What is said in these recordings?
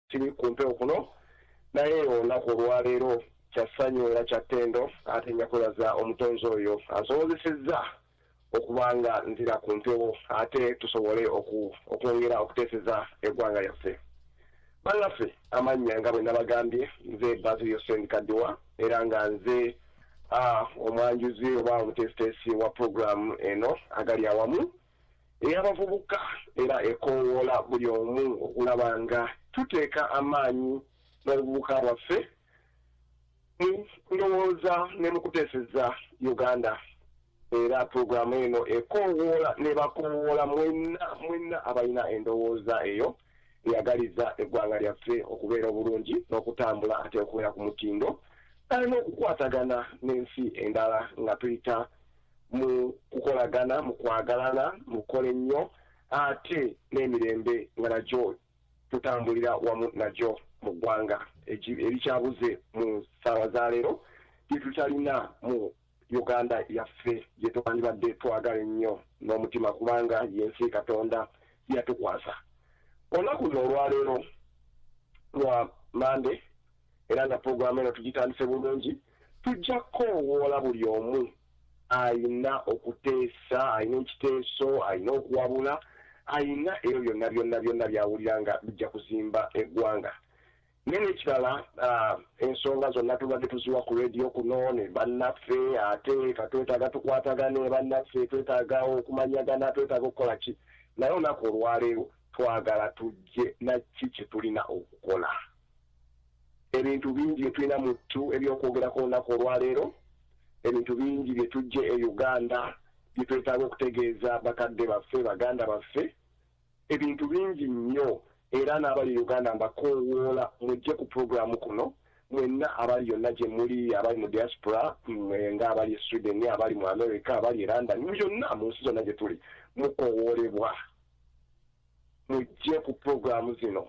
kiri ku mpewo kuno naye olunaku olwaleero kyassanyu era kyattendo ate njakulaza omutonzi oyo ansobozesezza okubanga nzira ku mpewo ate tusobole okwongera okuteeseza eggwanga lyaffe. Bannaffe amannya nga bwe nabagambye nze Basilio Sendikaddiwa era nga nze omwanjuzi oba omuteesiteesi wa puroguramu eno agali awamu ey'abavubuka era ekoowoola buli omu okulaba nga tuteeka amaanyi n'obuvubuka bwaffe ndowooza ne mu kuteeseza Uganda. Era puroguramu eno ekoowoola ne bakoowoola mwenna abalina endowooza eyo eyagaliza eggwanga lyaffe okubeera obulungi n'okutambula ate okubeera ku mutindo alina okukwatagana n'ensi endala nga tuyita mu kukolagana mu kwagalana mu kukola ennyo ate n'emirembe nga nagyo tutambulira wamu nagyo mu ggwanga ebikyabuze mu ssaawa za leero bye tutalina mu Uganda yaffe gye twandibadde twagala ennyo n'omutima kubanga y'ensi Katonda yatukwasa. Olunaku luno olwaleero lwa Mande era nga puroguramu eno tugitandise bulungi tujja koowoola buli omu ayina okuteesa ayina ekiteeso ayina okuwabula ayina ebyo byonna byawulira nga bijja kuzimba eggwanga. Nene ekirala ensonga zonna tubadde tuziwa ku rediyo kuno ne bannaffe ate katwetaaga tukwatagane bannaffe twetaaga okumanyagana twetaaga okukola ki naye olunaku olwaleero twagala tujje nakki kye tulina okukola. Ebintu bingi bye tulina mu ttu ebyokwogerako olunaku olwaleero ebintu bingi bye tujje e Uganda bye twetaaga okutegeeza bakadde baffe baganda baffe ebintu bingi nnyo era n'abali Uganda mbakoowoola mujje ku puroguramu kuno mwenna abali yonna gye muli abali mu diaspora nga abali e Sweden abali mu America abali e London yonna mu nsi zonna gye tuli mukoowoolebwa mujje ku puroguramu zino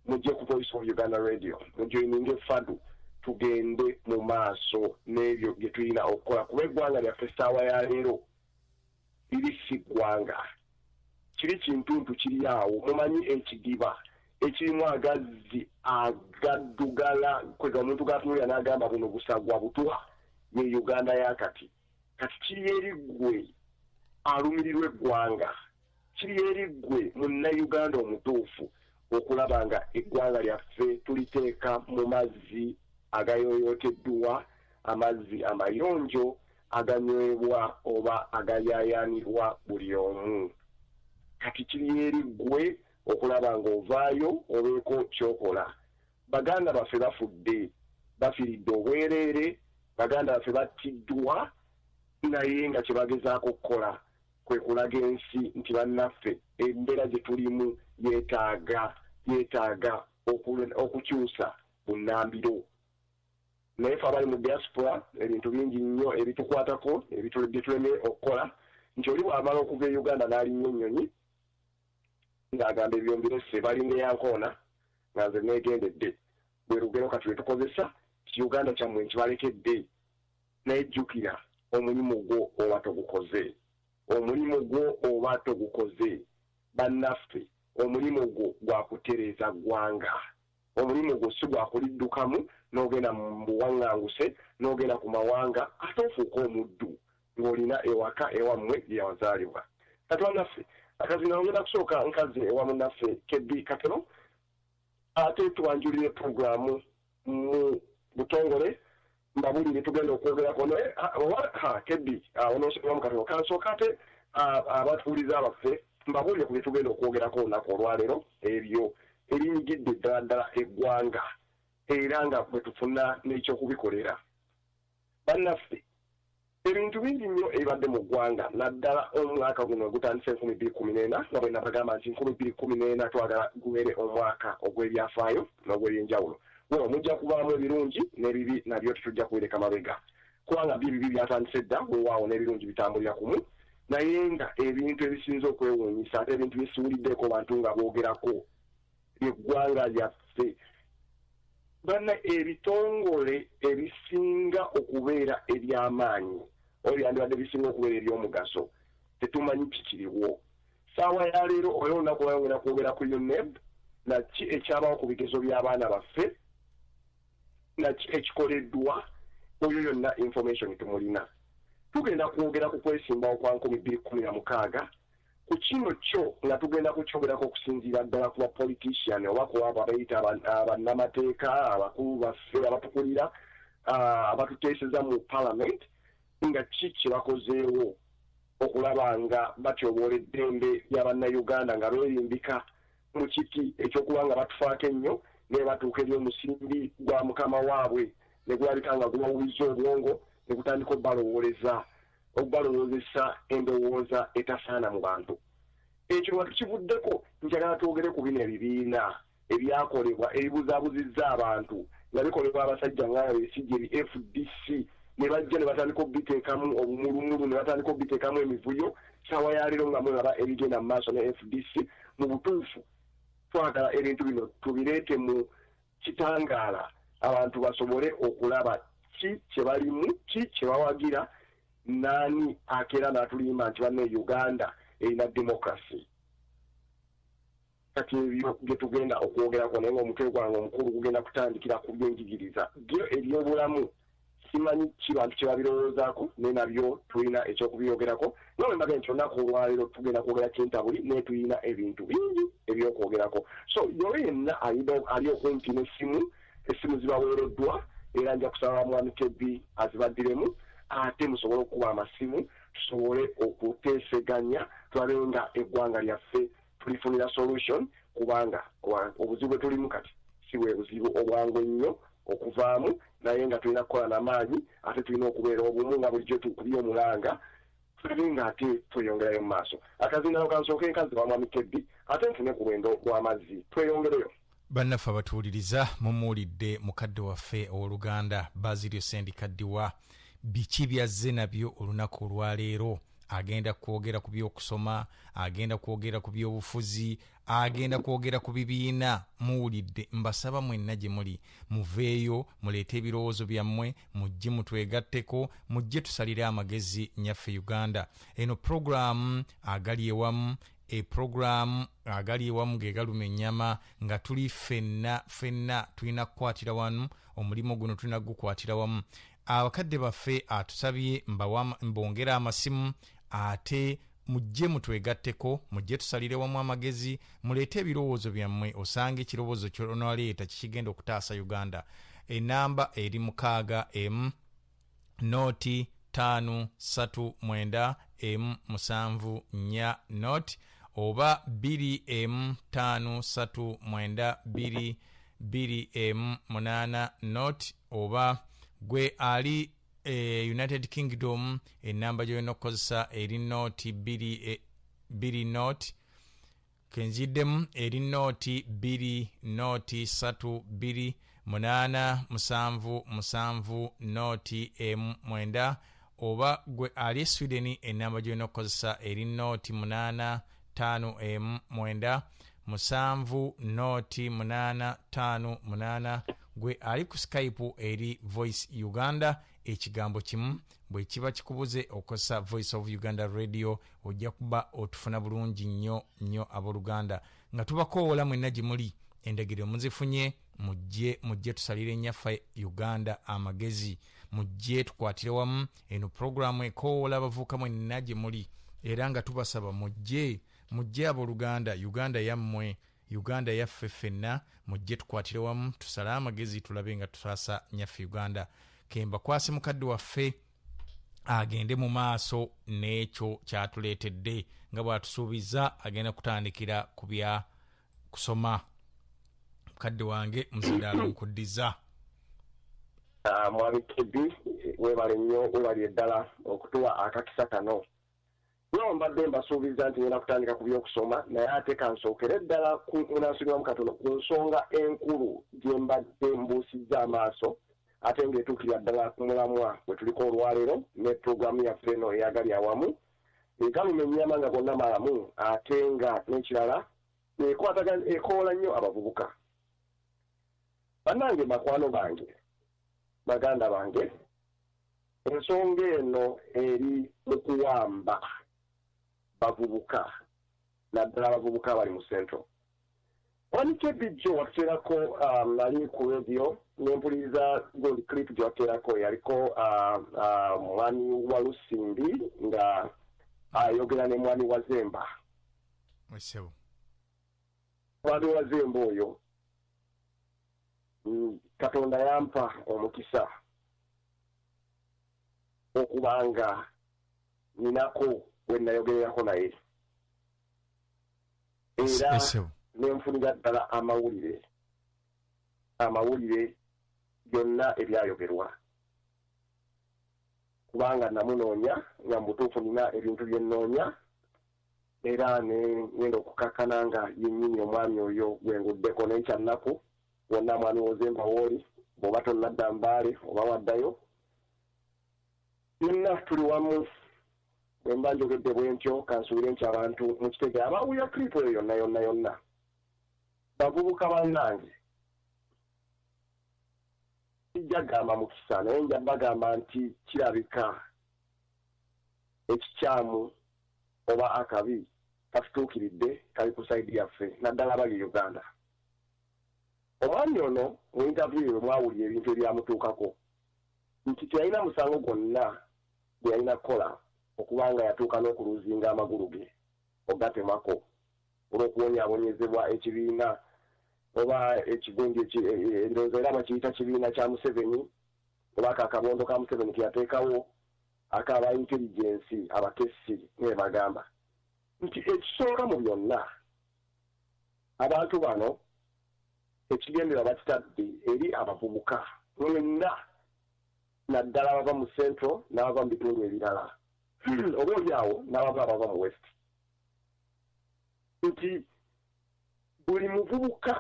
mujje ku Voice of Uganda Radio mujoininge FADU tugende mu maaso n'ebyo bye tulina okukola kuba eggwanga lyaffe essaawa ya leero liri si ggwanga kiri kintuntu kiri awo mumanyi ekidiba ekirimu agazzi agaddugala kwega omuntu gatunulira n'agamba buno busagwa butwa ye Uganda yakati kati kiri eri ggwe alumirirwa eggwanga kiri eri ggwe munnayuganda omutuufu okulaba nga eggwanga lyaffe tuliteeka mu mazzi agayoyooteddwa amazzi amayonjo aganywebwa oba agayaayaanirwa buli omu. Kati kiri eri ggwe okulaba ng'ovaayo obeeko kyokola. Baganda baffe bafudde bafiridde obwereere baganda baffe battiddwa naye nga kye bagezaako okukola kwe kulaga ensi nti bannaffe embeera gye tulimu yeetaaga okukyusa bunnambiro. Naye ffe abali mu diaspora ebintu bingi nnyo ebitukwatako bye tuleme okukola nti oli bw'amala okuva e Uganda n'alinnya ennyonyi ng'agamba ebyombirese balinga eyankoona nga nze neegendedde bwe lugero kati lwe tukozesa ti Uganda kyammwe nkibalekedde naye jjukira omulimu gwo oba togukoze omulimu gwo oba togukoze bannaffe omulimu gwo gwakutereeza ggwanga omulimu gwo si gwakuliddukamu n'ogenda mu buwaŋŋanguse n'ogenda ku mawanga ate ofuuka omuddu ng'olina ewaka ewammwe gye wazaalibwa. Kati bannaffe akazina ogenda kusooka nkaze ewa munnaffe Kebbi Katero ate tuwanjulire puroguramu mu butongole mbabulire tugenda okwogerako Kebbi onoosoma mu Katero kansooka ate abatuwuliza abaffe mbabulire ku bye tugenda okwogerako olunaku olwaleero ebyo ebinyigidde ddala eggwanga era nga bwe tufuna n'ekyokubikolera. Bannaffe ebintu bingi nnyo ebibadde mu ggwanga naddala omwaka guno gutandise 2014 nga bwe nabagamba nti 2014 twagala gubeere omwaka ogw'ebyafaayo n'ogw'ebyenjawulo. Bwe mujja kubaamu ebirungi n'ebibi nabyo tetujja kubireka mabega kubanga bibi byatandise dda weewaawo n'ebirungi bitambulira kumu naye nga ebintu ebisinza okwewuunyisa ate ebintu bisiwuliddeeko bantu nga boogerako eggwanga lyaffe banna ebitongole ebisinga okubeera eby'amaanyi oyo byandibadde bisinga okubeera eby'omugaso tetumanyi kikiriwo. Ssaawa ya leero oyo olunaku lwayongera kwogera ku UNEP naki ekyabawo ku bigezo by'abaana baffe naki ekikoleddwa oyo yonna information tumulina tugenda kwogera ku kwesimbawo kwa 2016 ku kino kyo nga tugenda kukyogerako okusinziira ddala ku bapolitician oba ku abo abayita bannamateeka abakulu baffe abatukulira abatuteeseza mu parliament nga ki kye bakozeewo okulaba nga batyoboola eddembe ly'abannayuganda nga beerimbika mu kiti ekyokuba nga batufaako ennyo ne batuuka eri omusimbi gwa mukama waabwe ne gulabika nga gubawuliza obwongo ne gutandika okubalowozesa endowooza etasaana mu bantu ekyo nga tukivuddeko njagala twogere ku bino ebibiina ebyakolebwa ebibuzaabuzizza abantu nga bikolebwa abasajja nga Besigye FDC ne bajja ne batandika okubiteekamu obumulumulu ne batandika okubiteekamu emivuyo saawa ya leero nga mulaba ebigenda mu maaso ne FDC mu butuufu twagala ebintu bino tubireete mu kitangaala abantu basobole okulaba ki kye balimu ki kye bawagira naani akeera n'atulimba nti banne Uganda erina democracy kati ebyo bye tugenda okwogerako naye ng'omutwe gwange omukulu gugenda kutandikira ku byenjigiriza byo ebyobulamu simanyi ki bantu kye babirowoozaako naye nabyo tulina ekyokubyogerako nawe mbaga nti olunaku olwaleero tugenda kwogera kintabuli naye tulina ebintu bingi ebyokwogerako so yoyo yenna ali okumpi n'essimu zibaweereddwa era nja kusaba mwami Kebbi azibaddiremu ate musobole okukuba amasimu tusobole okuteeseganya tulabe nga eggwanga lyaffe tulifunira solution kubanga obuzibu bwe tulimu kati si bwe buzibu obwangu ennyo okuvaamu naye nga tulina kukola n'amaanyi ate tulina okubeera obumu nga bulijjo tukubye omulanga tulabe nga ate tweyongerayo mu maaso akazindaalo kansooke nkazi wa mwami Kebbi ate nfune ku lwendo lw'amazzi tweyongereyo bannaffe abatuwuliriza mumuwulidde mukadde waffe ow'oluganda Basilio Sendikaddiwa biki byazze nabyo olunaku olwaleero agenda kwogera ku by'okusoma agenda kwogera ku by'obufuzi agenda kwogera ku bibiina muwulidde mbasaba mwenna gye muli muveeyo muleete ebirowoozo byammwe mujje mutwegatteko mujje tusalire amagezi nyaffe Uganda eno programu agali ewamu program agali ewamu ge galuma ennyama nga tuli ffenna tulina kukwatira wamu omulimu guno tulina gukwatira wamu abakadde baffe atusabye mbongera amasimu ate mujje mutwegatteko mujje tusalire wamu amagezi muleete ebirowoozo byammwe osanga ekirowoozo kyonaleeta kikigenda okutaasa Uganda enamba eri 6 noti 539 7 noti oba 2 539 noti oba gwe ali United Kingdom enamba gyolina okukozesa eri noti 2 noti kenziddemu eri noti 2 noti 3 2 8 7 7 noti 9 oba gwe ali Sweden enamba gyolina okukozesa eri noti 8 5 9 7 noti 8 5 8 gwe ali ku Skype eri Voice Uganda ekigambo kimu bwe kiba kikubuze okosa Voice of Uganda Radio ojja kuba otufuna bulungi nnyo abooluganda nga tubakoowola mwenna gye muli endagiro muzifunye mujje tusalire ennyaffe Uganda amagezi mujje tukwatire wamu eno programu ekoowola abavubuka mwenna gye muli era nga tubasaba mujje abooluganda Uganda yammwe Uganda yaffe ffenna mujje tukwatire wamu tusale amagezi tulabe nga tutaasa nyaffe Uganda kemba kwase mukadde waffe agende mu maaso n'ekyo kyatuleetedde nga bw'atusuubiza agenda kutandikira ku bya kusoma mukadde wange muzindaalo nkuddiza mwami Kebbi webale nnyo webali eddala okutuwa akakisa kano no mbadde mbasuubiza nti ngenda kutandika ku by'okusoma naye ate kansookere ddala munansubiramu katono ku nsonga enkulu gye mbadde mbuusizza amaaso ate ng'etuukirira ddala ku mulamwa bwe tuliko olwaleero ne puroguramu yaffe eno eyagali awamu egaluma ennyama nga bonna malamu ate nga n'ekirala ekoola nnyo abavubuka bannange bakwano bange baganda bange ensonga eno eri okuwamba bavubuka naddala abavubuka abali mu Central Wanike bijjo waterako nali ku radio n'empuliriza gold clip gyoterako yaliko mwani wa Lusimbi nga ayogera ne mwani wa Zemba. Mwesebo. Mwani wa Zemba oyo Katonda yampa omukisa okubanga ninako we nayogererako naye. Era nenfunira ddala amawulire byonna ebyayogerwa kubanga namunoonya nga mubutuufu nina ebintu bye nnoonya era ngenda okukakkana nga yennyini omwami oyo gwenguddeko n'ekyannaku wonna mwami wozemba wooli bw'oba tonnadda mbaale oba waddayo yonna tuli wamu bwe mba njogedde bwentyo kansuubire nti abantu mukitegera abawulira kripu eyo yonna bavubuka bannange sijja gamba mukisa naye nja bagamba nti kirabika ekikyamu oba akabi katutuukiridde kali ku saidi yaffe naddala abali Uganda. Omwami ono mu interview we mwawulira ebintu ebyamutuukako nti teyalina musango gwonna gwe yalina kukola okubanga yatuuka n'okuluzinga amagulu ge ogatemako olw'okuwonyaabonyezebwa ekibiina oba ekigundi ebirowoozo era bakiyita kibiina kya Museveni oba akabondo ka Museveni keyateekawo akaba intelligence abakessi ne bagamba nti ekisooka mu byonna abantu bano ekigendera bakitadde eri abavubuka mwenna naddala abava mu central n'abava mu bitundu ebirala oboolyawo n'abava mu west nti buli muvubuka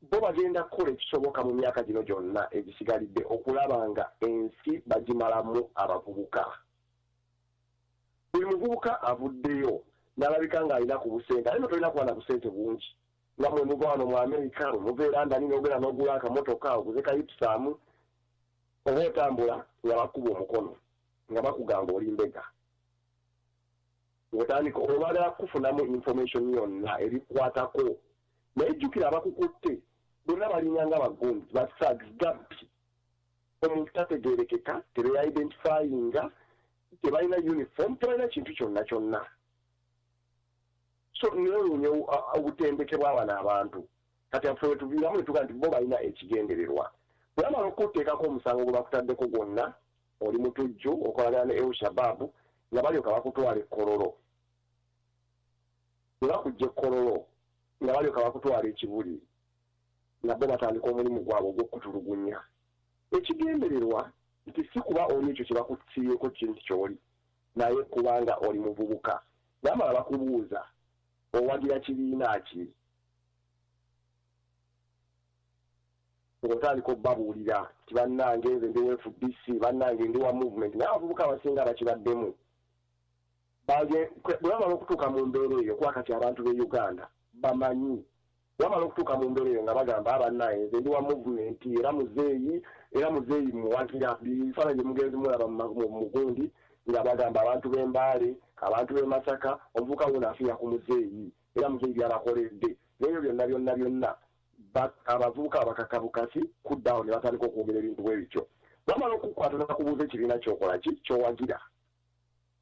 bo bagenda kukola ekisoboka mu myaka gino gyonna egisigalidde okulaba nga ensi bagimalamu abavubuka. Buli muvubuka avuddeyo n'alabika ng'alina ku busente ate tolina kuba na busente bungi nga mwe muva wano mu Amerika muva e London n'ogenda n'ogula akamotoka oguze kayipusaamu oba otambula nga bakuba omukono nga bakugamba oli mbega ng'otandika obagala kufunamu information yonna ebikwatako naye jjukira abakukutte bonna balinnya nga bagundi basags gabbi omuntu tategeerekeka tebeidentifyinga tebalina uniform tebalina kintu kyonna so neewuunya obutendeke bw'abano abantu kati affe wetuviiramu ne tuga nti bo balina ekigendererwa bwe bamala okuteekako omusango gwe bakutaddeko gwonna oli mutujju okolagana ne El-Shabaab nga balyoka bakutwala ekkololo bwe bakujja ekkololo nga balyoka bakutwala ekibuli nabbo batandika omulimu gwabwe ogw'okutulugunya ekigendererwa nti si kuba oli ekyo kye bakusibyeko kintu ky'oli naye kubanga oli muvubuka bamala bakubuuza owagira kibiina ki ng'otandika obbabuulira nti bannange nze ndi FDC bannange ndi wa movement naye abavubuka abasinga bakibaddemu bwe bamala okutuuka mu mbeera eyo kuba kati abantu b'e Uganda bamanyi bamala okutuuka mu mbeera eyo nga bagamba abannaye nze ndi wa movement era muzeeyi muwagira bifaananyi mugenzi mulaba mu gundi nga bagamba abantu b'Embaale abantu b'e Masaka omuvubuka wuno afiira ku muzeeyi era muzeeyi by'abakoledde n'ebyo byonna abavubuka abakakabukasi kuddawo ne batandika okwogera ebintu bwe bityo bamala okukwata nabakubuuza ekibiina kyokola ki kyowagira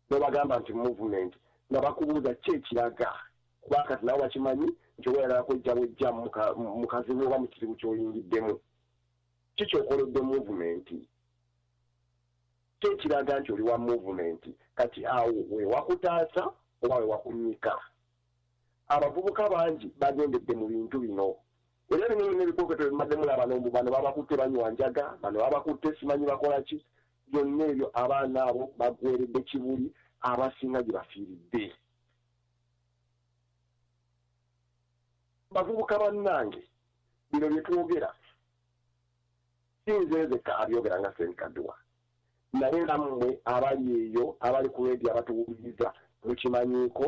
nebagamba nti movement nga bakubuuza ki ekiraga kuba kati nabo bakimanyi nti oba yalala kwejja bwejja mu kazibu oba mu kizibu ky'oyingiddemu ki kyokoledde movement ki ekiraga nti oli wa movement kati awo wewakutaasa oba wewakunyika abavubuka bangi bagendedde mu bintu bino era bino n'ebikokweto ebimadde mulaba nombu bano babakutte banywa njaga bano babakutte simanyi bakola ki byonna ebyo abaana abo bagweredde kibuli abasinga gye bafiiridde bavubuka bannange bino bye twogera sinzezeka abyogera nga Senkadwa naye nammwe abali eyo abali ku redio abatuwuliriza mukimanyiiko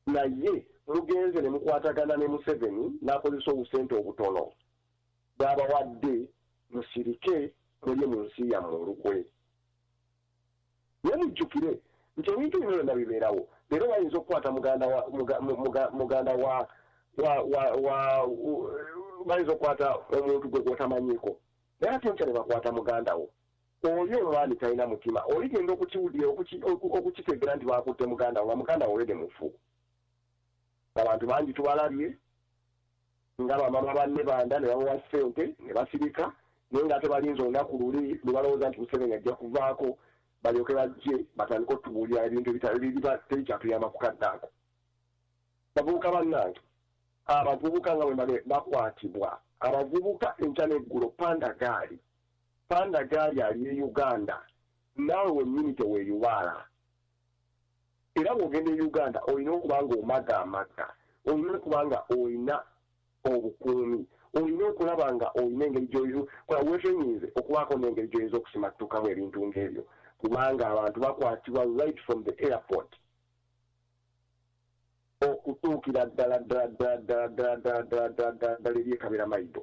naye mugenze ne mukwatagana ne Museveni n'akozesa obusente obutono bw'abawadde musirike mulye mu nsi yammwe olukwe naye mujjukire nti ebintu bino byonna bibeerawo leero bayinza okukwata muganda wa bayinza okukwata omuntu gwe gwotamanyiko naye ate nkya ne bakwata muganda wo oyo omwami talina mutima oligenda okukiwulira okukitegera nti bakutte muganda wo nga muganda wo wede mufu abantu bangi tubalabye nga bamama banne banda ne babawa ssente ne basirika naye ng'ate balinza olunaku luli lwe balowooza nti Museveni ajja kuvaako balyoke bajje batandika otubuulira ebintu tebikyatuyamba kukaddaako bavubuka bannange abavubuka nga bwe bakwatibwa abavubuka enkya n'eggulo panda gaali ali e Uganda naawe wennyini teweeyubaala era bw'ogenda e Uganda olina okuba nga omagaamaga olina okuba nga olina obukuumi olina okulaba nga olina engeri gy'okola weetenyinze okubaako n'engeri gy'oyinza okusimattukamu ebintu ng'ebyo kubanga abantu bakwatibwa right from the airport okutuukira ddala eryekabira maido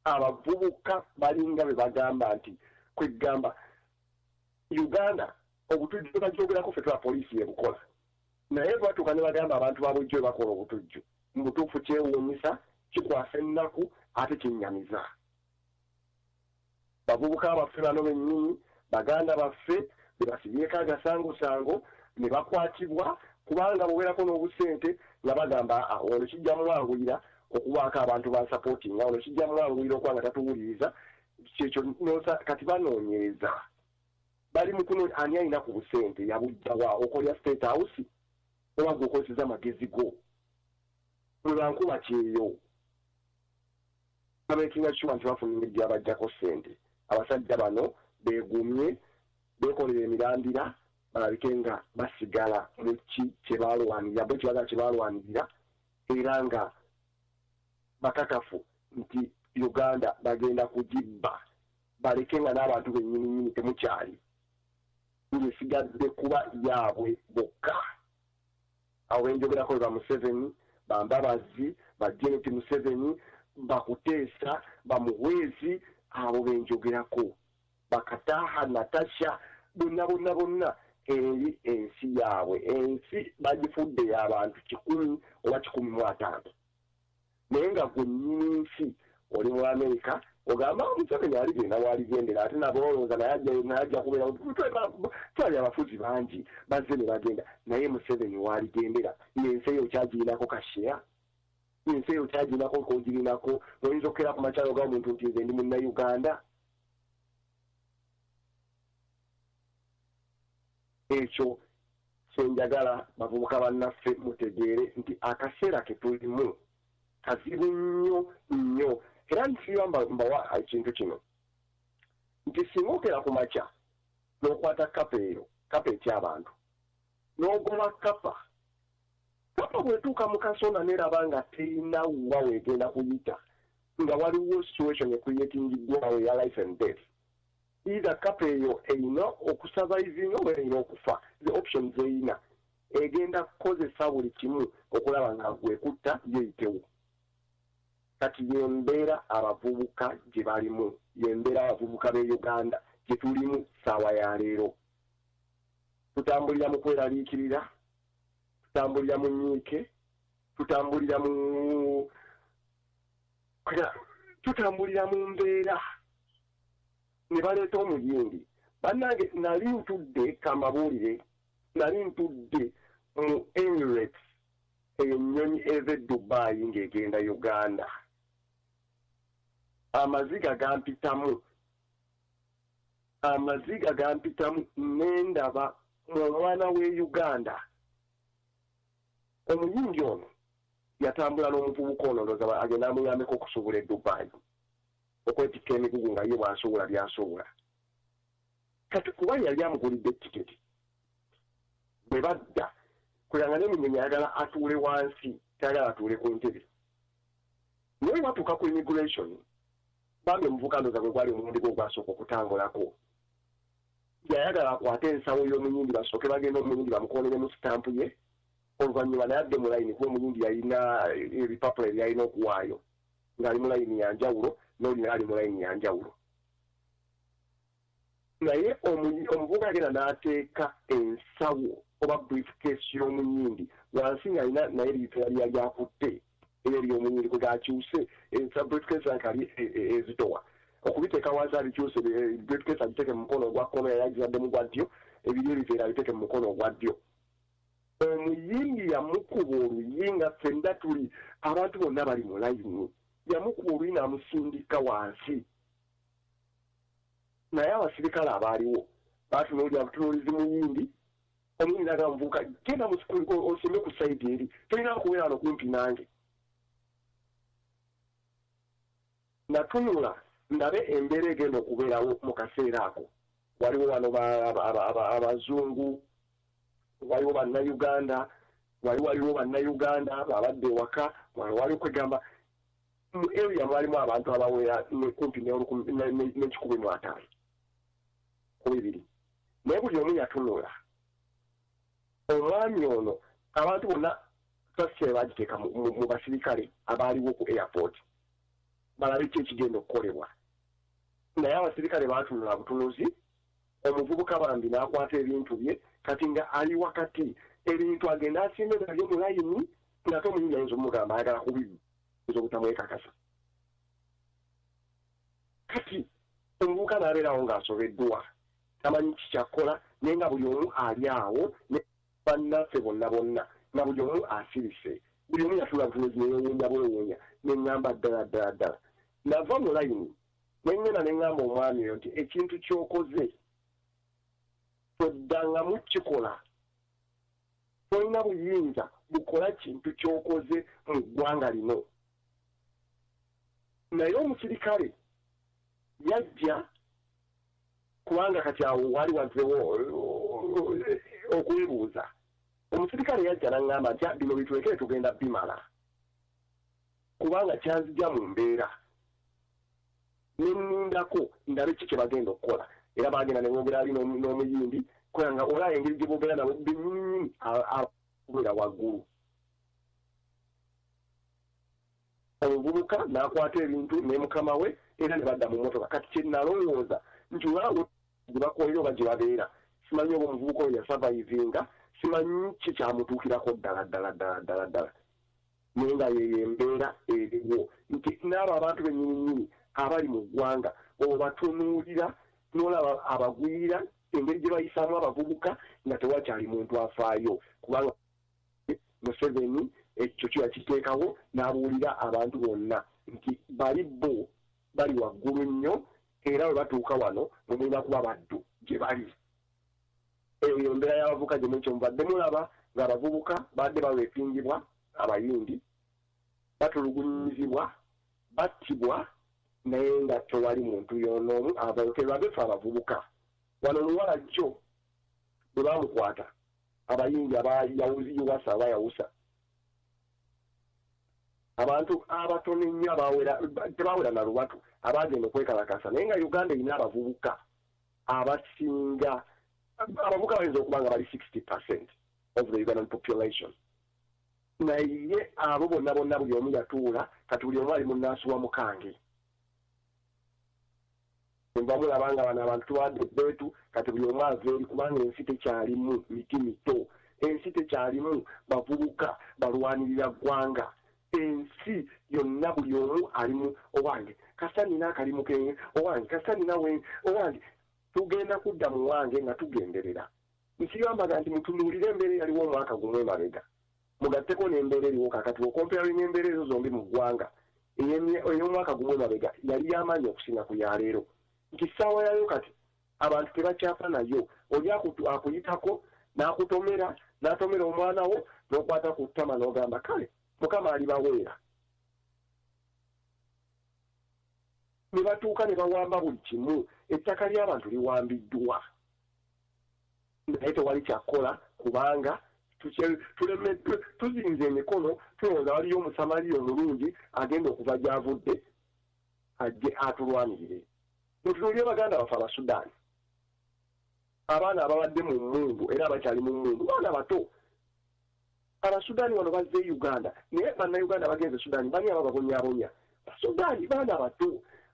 abavubuka balinga be bagamba nti kwegamba Uganda obutujju bajjogerako ffe twa poliisi yebukola naye batuuka ne bagamba abantu babujjo we bakola obutujju mu butuufu kyewuunyisa kikwasa ennaku ate kinnyamiza bavubuka baffe bano bennyini baganda baffe be basibyeko agasangosango ne bakwatibwa kubanga buwerako n'obusente nga bagamba ono kijja muwangulira okubaako abantu bansapootinga ono kijja muwangulira okuba nga tatuwuliriza kyekyo kati banoonyereza bali mukuno ani alina ku busente yabujjawa okolya state house oba gweokozesa amagezi go bwe bankuba kyeyo bamekinga kiwa nti bafuna engeri gyabajjako ssente abasajja bano beegumye beekolera emirandira balabike nga basigala mu kyebalwanirira bwe kibaga kyebalwanirira era nga bakakafu nti Uganda bagenda kugibba baleke nga n'abantu bennyininyini temukyali ngesigadde kuba yaabwe bokka awo benjogerako be ba Museveni bambabazi ba Janet Museveni bakuteesa bamuhwezi abo benjogerako bakataha Natasha bonna eri ensi yaabwe ensi bagifudde y'abantu 10 oba 15 naye nga gwennyini nsi oli mu Amerika ogamba Museveni aligenda waaligendera ate nabo olowooza naye ajja kubeera twali abafuzi bangi bazze ne bagenda naye Museveni waaligendera yensi eyo kyagirinako kasheya yensi eyo kyagirinako kogirinako oyinza okukeera ku makyalo ga omuntu nti nze ndi munnayuganda ekyo kyenjagala bavubuka bannaffe mutegeere nti akaseera ke tulimu kazibu nnyo era nsiba mbawa ekintu kino nti singa okera ku makya n'okwata kapa eky'abantu n'ogoba kapa bwetuuka mu kasona neraba nga terina wa weegenda kuyita nga waliwo situation ekuyetingiddwawo ya life and death either kapa eyo erina okusurvivinga oba erina okufa the options erina egenda kukozesa buli kimu okulaba nga gwekutta yeeyitewo kati yembeera abavubuka gye balimu yembeera abavubuka b'e Uganda gye tulimu ssaawa ya leero tutambulira mu kweraliikirira tutambulira mu nnyiike tutambulira mu mbeera ne baleeta omuyindi bannange nali ntudde kamabuulire nali ntudde mu Emirates ennyonyi eva e Dubai ng'egenda Uganda amaziga gampitamu nendaba omwana w'e Uganda omuyingi ono yatambula n'omuvubuka ono ndowooza agenda amuyambeko okusobola e Dubai okwetikka emigugu nga ye bw'asobola by'asobola kati kuba yali amugulidde tiketi bwe badda kulanga n'eminyonyi ayagala atuule wansi tayagala atuule ku ntebe naye batuuka ku immigration bambi omuvubuka ndowooza gwe gwali omulundi gwe gwasooka okutambulako yayagala akwate ensawo y'omuyindi basooke bagenda omuyindi bamukoleremu sitampu ye oluvannyuma naye adde mu layini kuba omuyindi yalina ebipapula ebyalina okuwaayo ng'ali mu layini yanjawulo n'olina ali mu layini yanjawulo naye omuvubuka agenda n'ateeka ensawo oba briefcase y'omuyindi wansi ng'alina naye liitu yali yakutte eri omuyindi kwe gakyuse briefcase akali ezitowa okubiteeka wansi abikyuse briefcase agiteeke mu mukono ogwa kkono yagizaddemu gwa ddyo ebiri ebiteera abiteeke mu mukono ogwa ddyo omuyindi yamukuba oluyinga ffenna tuli abantu bonna bali mu layini yamukuba oluyi n'amusindika wansi naye abasirikale abaaliwo batunuulira butunuulizi muyindi omuyindi n'agamba muvubuka genda osimbe ku sayidi eri tolina kubeera wano kumpi nange natunula ndabe embeera egenda okubeerawo mu kaseera ako waliwo wano abazungu waliwo bannayuganda waliwo bannayuganda babadde ewaka waliwo kwegamba mu area mwalimu abantu abawera kumpi n'150 ku bibiri naye buli omu yatunula omwami ono abantu bonna tasire bagiteeka mu basirikale abaaliwo ku airport balabe ki ekigenda okukolebwa naye abasirikale batunula butunuzi omuvubuka bambi n'akwata ebintu bye kati nga ali wakati ebintu agenda asimbe nabyo mu layini ngate omuyingi ayinza omugamba ayagala kubiza obutamwekakasa kati omuvubuka n'abeerawo ng'asobeddwa tamanyi kikyakkola naye nga buli omu ali awo bannaffe bonna nga buli omu asirise buli omu yatula butunuzi neyewuunya bwewuunya neŋŋamba ddala nava mu layini neŋŋenda neŋŋamba omwami oyo nti ekintu ky'okoze toddangamu kikola tolina buyinza bukola kintu ky'okoze mu ggwanga lino naye omusirikale yajja kubanga kati awo wali wazewo okwebuuza omusirikale yajja n'aŋŋamba nti bino bitulekere tugenda bimala kubanga kyanzija mu mbeera nennindako ndabe ki kye bagenda okukola era bagenda nebogera ali n'omuyindi kubanga olaba engeri gye boogera nabo binyinyi abeera waggulu omuvubuka n'akwata ebintu ne mukama we era ne badda mu motoka kati kye nalowooza nti olaba gye bakolera oba gye babeera simanyi oba omuvubuka oyo yasavaivinga simanyi ki kyamutuukirako ddala naye nga yeyo embeera eriwo nti n'abo abantu bennyininyini abali mu ggwanga obatunuulira n'olaba abagwira engeri gye bayisaamu abavubuka nga tewakyali muntu afaayo kubanga Museveni ekyo kyo yakiteekawo n'abuulira abantu bonna nti bali bo bali waggulu nnyo era bwe batuuka wano mumulina kuba baddu gye bali eyo embeera y'abavubuka gye mukyo mubadde mulaba ng'abavubuka badde baweepingibwa abayindi batulugunyizibwa battibwa naye nga tewali muntu yoonoomu abayokerwa befe abavubuka wano luwala jjo bwe bamukwata abayingi abayawusa abayawusa abantu abatono ennyo tebawera na lubatu abagenda okwekalakasa naye nga uganda erina abavubuka abasinga abavubuka bayinza okuba nga bali 60% of the ugandan population naye abo bonna buli omu yatuula kati buli omu ali munaasi wa mukange enva mulaba nga bano abantu tuwadde ebbeetu kati buli omu ava eri kubanga ensi tekyalimu miti mito ensi tekyalimu bavubuka balwanirira ggwanga ensi yonna buli omu alimu owange kasa nina akalimu kenge owange kasa nina owange tugenda kudda mu wange nga tugenderera nkiyambaga nti mutunuulire embeera eyaliwo omwaka gumu emabega mugatteko n'embeera eriwo kakati okompera n'embeera ezo zombi mu ggwanga ey'omwaka gumu emabega yali y'amaanyi okusinga ku yaleero nti ssaawa yayo kati abantu tebakyafa nayo oli akuyitako n'akutomera n'atomera omwana wo n'okwata ku ttama n'ogamba kale mukama alibaweera ne batuuka ne bawamba buli kimu ettaka ly'abantu liwambiddwa naye tewali kyakkola kubanga tuzinze emikono tulowooza waliyo omusamaliya omulungi agenda okuva gy'avudde ajje atulwanirire mutunuulire baganda baffe abasudaani abaana ababadde mu mmundu era abakyali mu mmundu baana bato abasudaani wano bazze uganda naye bannayuganda bagenze sudaani bani abababonyabonya basudaani baana bato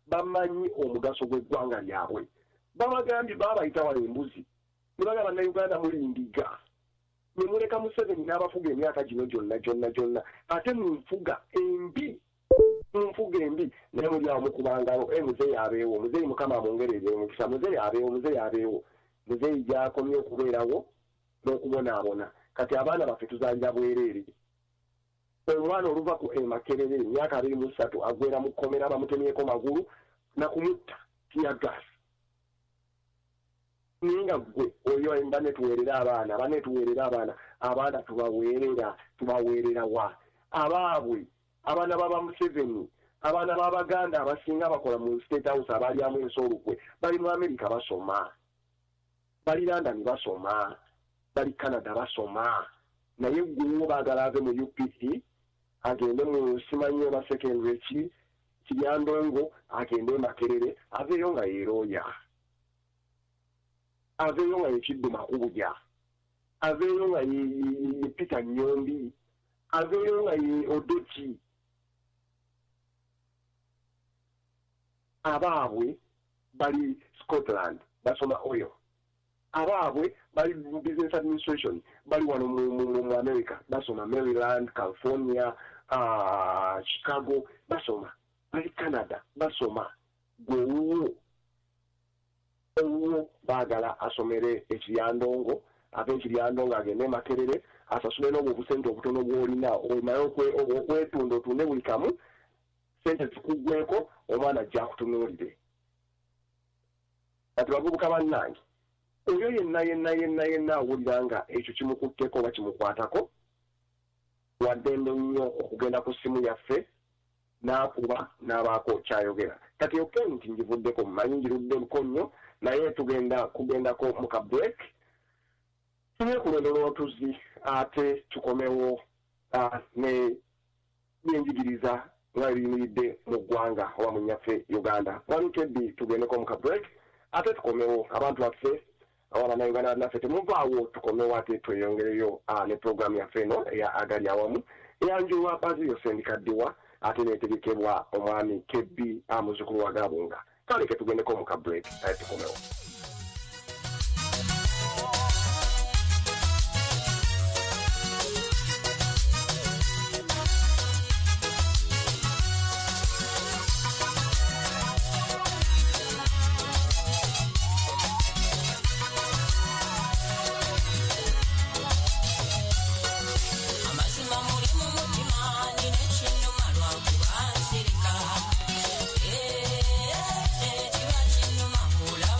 bamanyi omugaso gw'eggwanga lyabwe babagambye baabayita wala embuzi ne bagamba bannayuganda muli ndiga ne muleka Museveni n'abafuga emyaka gino gyonna ate munfuga embi naye muli awo mukubangalo muzeeyi abeewo muzeeyi mukama amwongerere omukisa muzeeyi abeewo muzeeyi gy'akomye okubeerawo n'okubonaabona kati abaana baffe tuzaalira bwereere omwana oluva ku Makerere emyaka 23 agwera mu kkomera bamutemyeko magulu na kumutta tiyagasi ninga gwe oyo emba netuweerera abaana tubaweerera wa abaabwe abaana baba Museveni abaana b'Abaganda abasinga bakola mu State House abalyamu ensolukwe bali mu America basoma bali London basoma bali Canada basoma naye gwe baagala ave mu UPC agende mu simanyi oba secondary Kiryandongo agende Makerere aveeyo nga yeeroya aveeyo nga yekiddu makubuja aveeyo nga ye Peter Nyombi aveeyo nga ye Odochi abaabwe bali Scotland basoma oil abaabwe bali business administration bali wano mu America basoma Maryland, California, Chicago basoma bali Canada basoma gwewo baagala asomere Ekiryandongo Ekiryandongo agende Makerere asasule n'obwo obusente obutono bw'olina omaye okwetunda otunde buli kamu sente zikuggweko omwana ajja kutunuulire kati bavubuka bannange oyo yenna awulira nga ekyo kimukutteko oba kimukwatako waddembe nnyo okugenda ku ssimu yaffe n'akuba n'abaako kyayogera kati yo point ngivuddeko mumanyi ngiruddeko nnyo naye kugendako mu ka break tuye ku lwendo lw'otuzi ate tukomewo n'enjigiriza nga biyimiridde mu ggwanga oba mu nnyaffe Uganda waluteddi tugendeko mu ka break ate tukomewo abantu baffe abannayuganda naffe temuvaawo tukomewo ate tweyongereyo ne programu yaffe eno eya agali awamu eyanjulwa Baziyo Sendikaddiwa ate neetegekebwa omwami Kebbi muzzukulu wa Gabunga kaleke tugendeko mu ka break ate tukomewo. Chiva chino mahula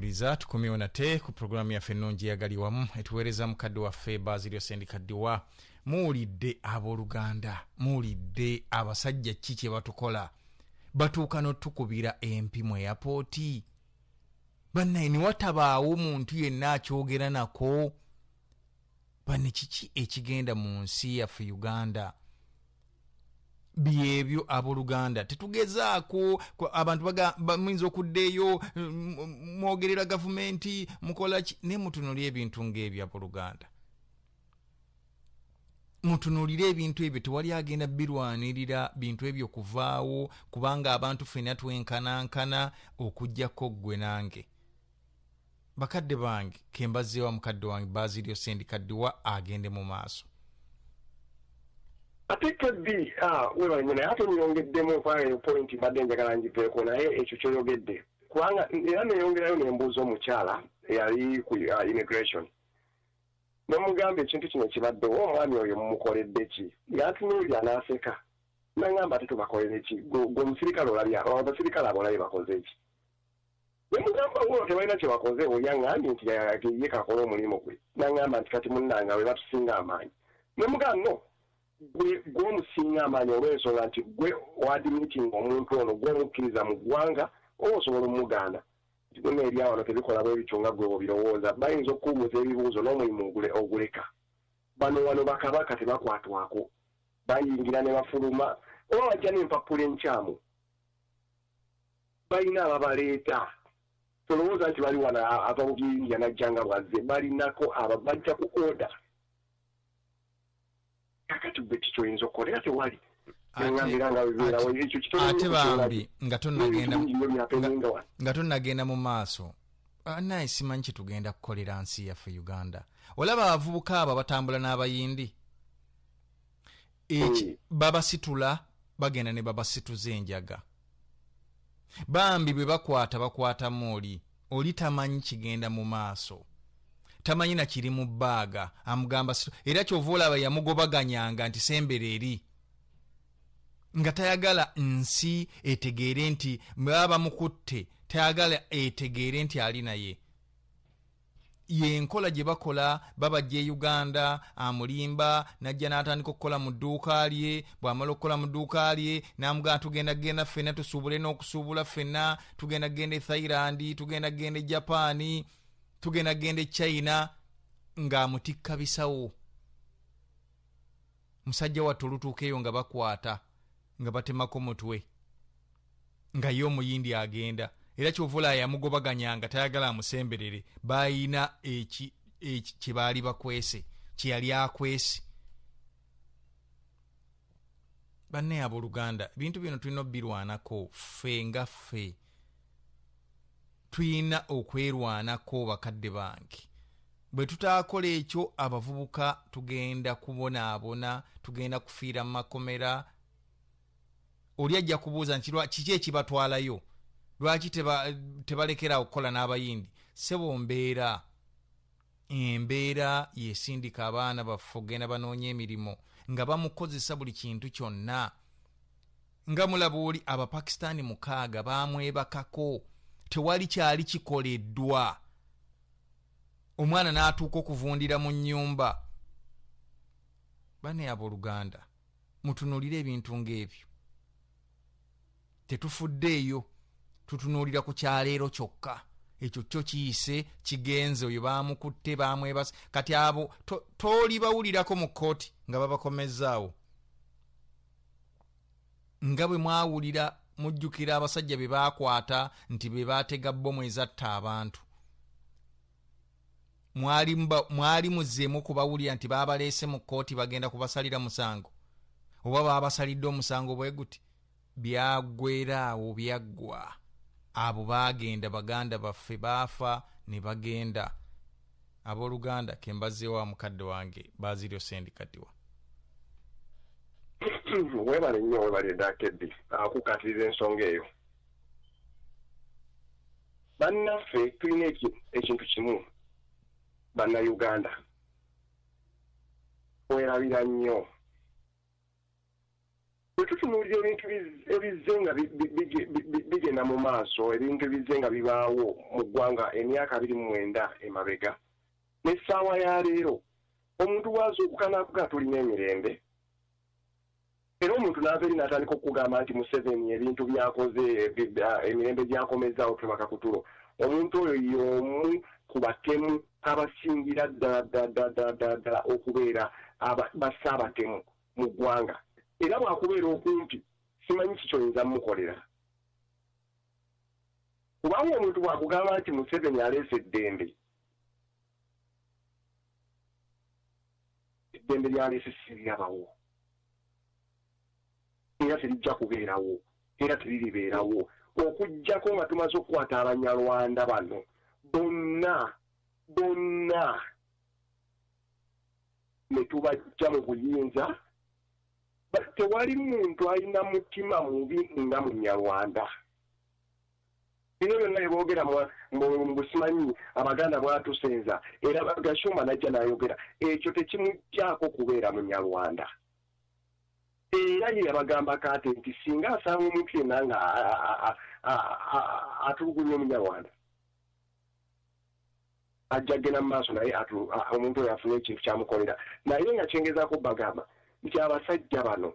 mpuliriza tukomyewo nate ku programu yaffe ennungi eyagaliwamu etuweereza mukadde waffe Basilio Sendikaddiwa. Muwulidde abooluganda, muwulidde abasajja kiki batukola, batuuka n'otukubira empimu eyapooti. Bannaye ne watabaawo muntu yenna akyogera nako. Banne kiki ekigenda mu nsi yaffe Uganda? Byebyo abooluganda tetugezaako. Abantu muyinza okuddeeyo mwogerera gavumenti mukola ki, ne mutunulira ebintu ng'ebyo abooluganda. Mutunulira ebintu ebyo, tewali agenda birwanirira bintu ebyo kuvaawo, kubanga abantu ffenna twenkanankana okuggyako ggwe nange. Bakadde bange kembazeewa mukadde wange Basilio Sendikaddiwa agende mu maaso. Ate keddi webanye naye ate nyongeddemu kwayo point badde njagala njiveeko naye ekyo kyoyogedde, kubanga era neyongerayo nembuuza omukyala eyali ku immigration nomugamba ekintu kino kibaddewo, omwami oyo mumukoledde ki? Ng'atunuulira n'aseka nangamba ate tubakolere ki? Gwe omusirikale olabya abasirikale abolabe bakoze ki? Nemugamba wuno tebalina kye bakoze, oyaŋŋambye nti ye kakola omulimu gwe. Nangamba nti kati munnanga we batusinga amaanyi. Nemugamba no, gwe omusinga amaanyi olw'ensonga nti gwe owadimitinga omuntu ono gw'omukkiriza mu ggwanga oba osobola omugaana. Bino ebyawo no tebikola bwe bityo nga gwe obirowooza. Bayinza okubuuza ebibuuzo n'omulimu oguleka. Bano wano bakabaka tebakwatwako, bayingira ne bafuluma oba bajja n'empapula enkyamu. Balina ababaleeta. Tolowooza nti bali wano abawubiyinja najjanga bwazze, balinako bajja ku oda. Kakati bwe kikyoyinza okukolera tewali. Ate bambi nga tonnagenda mu maaso, naye simanyi kye tugenda kukolera nsi yaffe Uganda. Olaba abavubuka abo batambula n'abayindi, babasitula bagenda ne babasituza enjaga. Bambi bwe bakwatamu oli tamanyi kigenda mu maaso, tamanyi na kiri mu bbaaga, amugamba era kyova olaba yamugobaganyanga nti sembere eri, nga tayagala nsi etegeere nti baba mukutte, tayagala etegeere nti ali naye. Yenkola gye bakola, babajja e Uganda, amulimba najja n'atandika okukola mu dduuka lye. Bw'amala okukola mu dduuka lye n'amugamba tugenda ffenna tusuubule n'okusuubula ffenna, tugenda e Thailand, tugenda e Japan, tugenda e China, ng'amutikka bisawo. Musajja wattu olutuuka eyo nga bakwata, nga batemako mutwe, nga ye omuyindi agenda. Era kyovula yamugobaganyanga tayagala amusemberere. Bayina kye baali bakwese, kye yali akwese. Banne abooluganda, ebintu bino tulina obirwanako ffe nga ffe. Tulina okwerwanako bakadde bange. Bwe tutaakola ekyo abavubuka tugenda kubonaabona, tugenda kufiira mu makomera. Oli ajja kubuuza nti kiki ekibatwalayo? Lwaki tebalekera okukola n'abayindi? Sebo embeera yesindika abaana baffe okugenda banoonya emirimu nga bamukozesa buli kintu kyonna. Nga mulaba oli Abapakistani 6 baamwebakako, tewali kyali kikoleddwa. Omwana n'atuuka okuvundira mu nnyumba. Bane abooluganda, mutunulire ebintu ng'ebyo. Tetufuddeeyo, tutunuulira ku kyaleero kyokka. Ekyo kyo kiyise kigenze, oyo baamukutte baamwebase. Kati abo tooli bawulirako mu kkooti nga babakomezzaawo. Nga bwe mwawulira mujjukira abasajja be baakwata nti be baatega bbomu ezatta abantu. Mwali muzzeemu kubawulira nti baabaleese mu kkooti bagenda kubasalira musango, oba baabasalidde omusango bwe guti. Byaggweeraawo, byaggwa. Abo baagenda, baganda baffe baafa ne bagenda. Abooluganda kembazeewo wa mukadde wange Basilio Sendikaddiwa. Webale nnyo, webale Dakeddi akukatiriza ensonga eyo. Bannaffe tulina ekintu kimu, Bannayuganda, werabira nnyo. tutunuulira ebintu ebizze nga bigenda mu maaso ebintu ebizze nga bibaawo mu ggwanga emyaka 29 emabega n'essaawa ya leero omuntu bw'azuukuka n'akuga tulina emirembe era omuntu n'ava eri n'atandika okugamba nti Museveni ebintu byakoze emirembe gyakomezaawo tubaka kutulo omuntu oyo y'omu ku batemu abasingira ddala okubeera basaabatemu mu ggwanga era bwakubeera okumpi simanyi kikyoyinza mukolera kubanga omuntu bwakugamba nti Museveni aleese eddembe lyaleese siryabawo era terijja kubeerawo era teriribeerawo okuggyako nga tumaze okukwata abanyarwanda bano bonna ne tubajja mu buyinza tewali muntu alina mutima mubi nga munyarwanda bino byonna byeboogera mu busimanyi abaganda bwatusenza era Gashumba najja n'ayogera ekyo tekimuggyako kubeera munyarwanda era ye yabagamba kate nti singa asanga omuntu yenna nga atulugunya omunyarwanda ajja genda mu maaso naye omuntu oyo afuna ekintu kyamukolera naye nga kyengezaako bagamba nti abasajja bano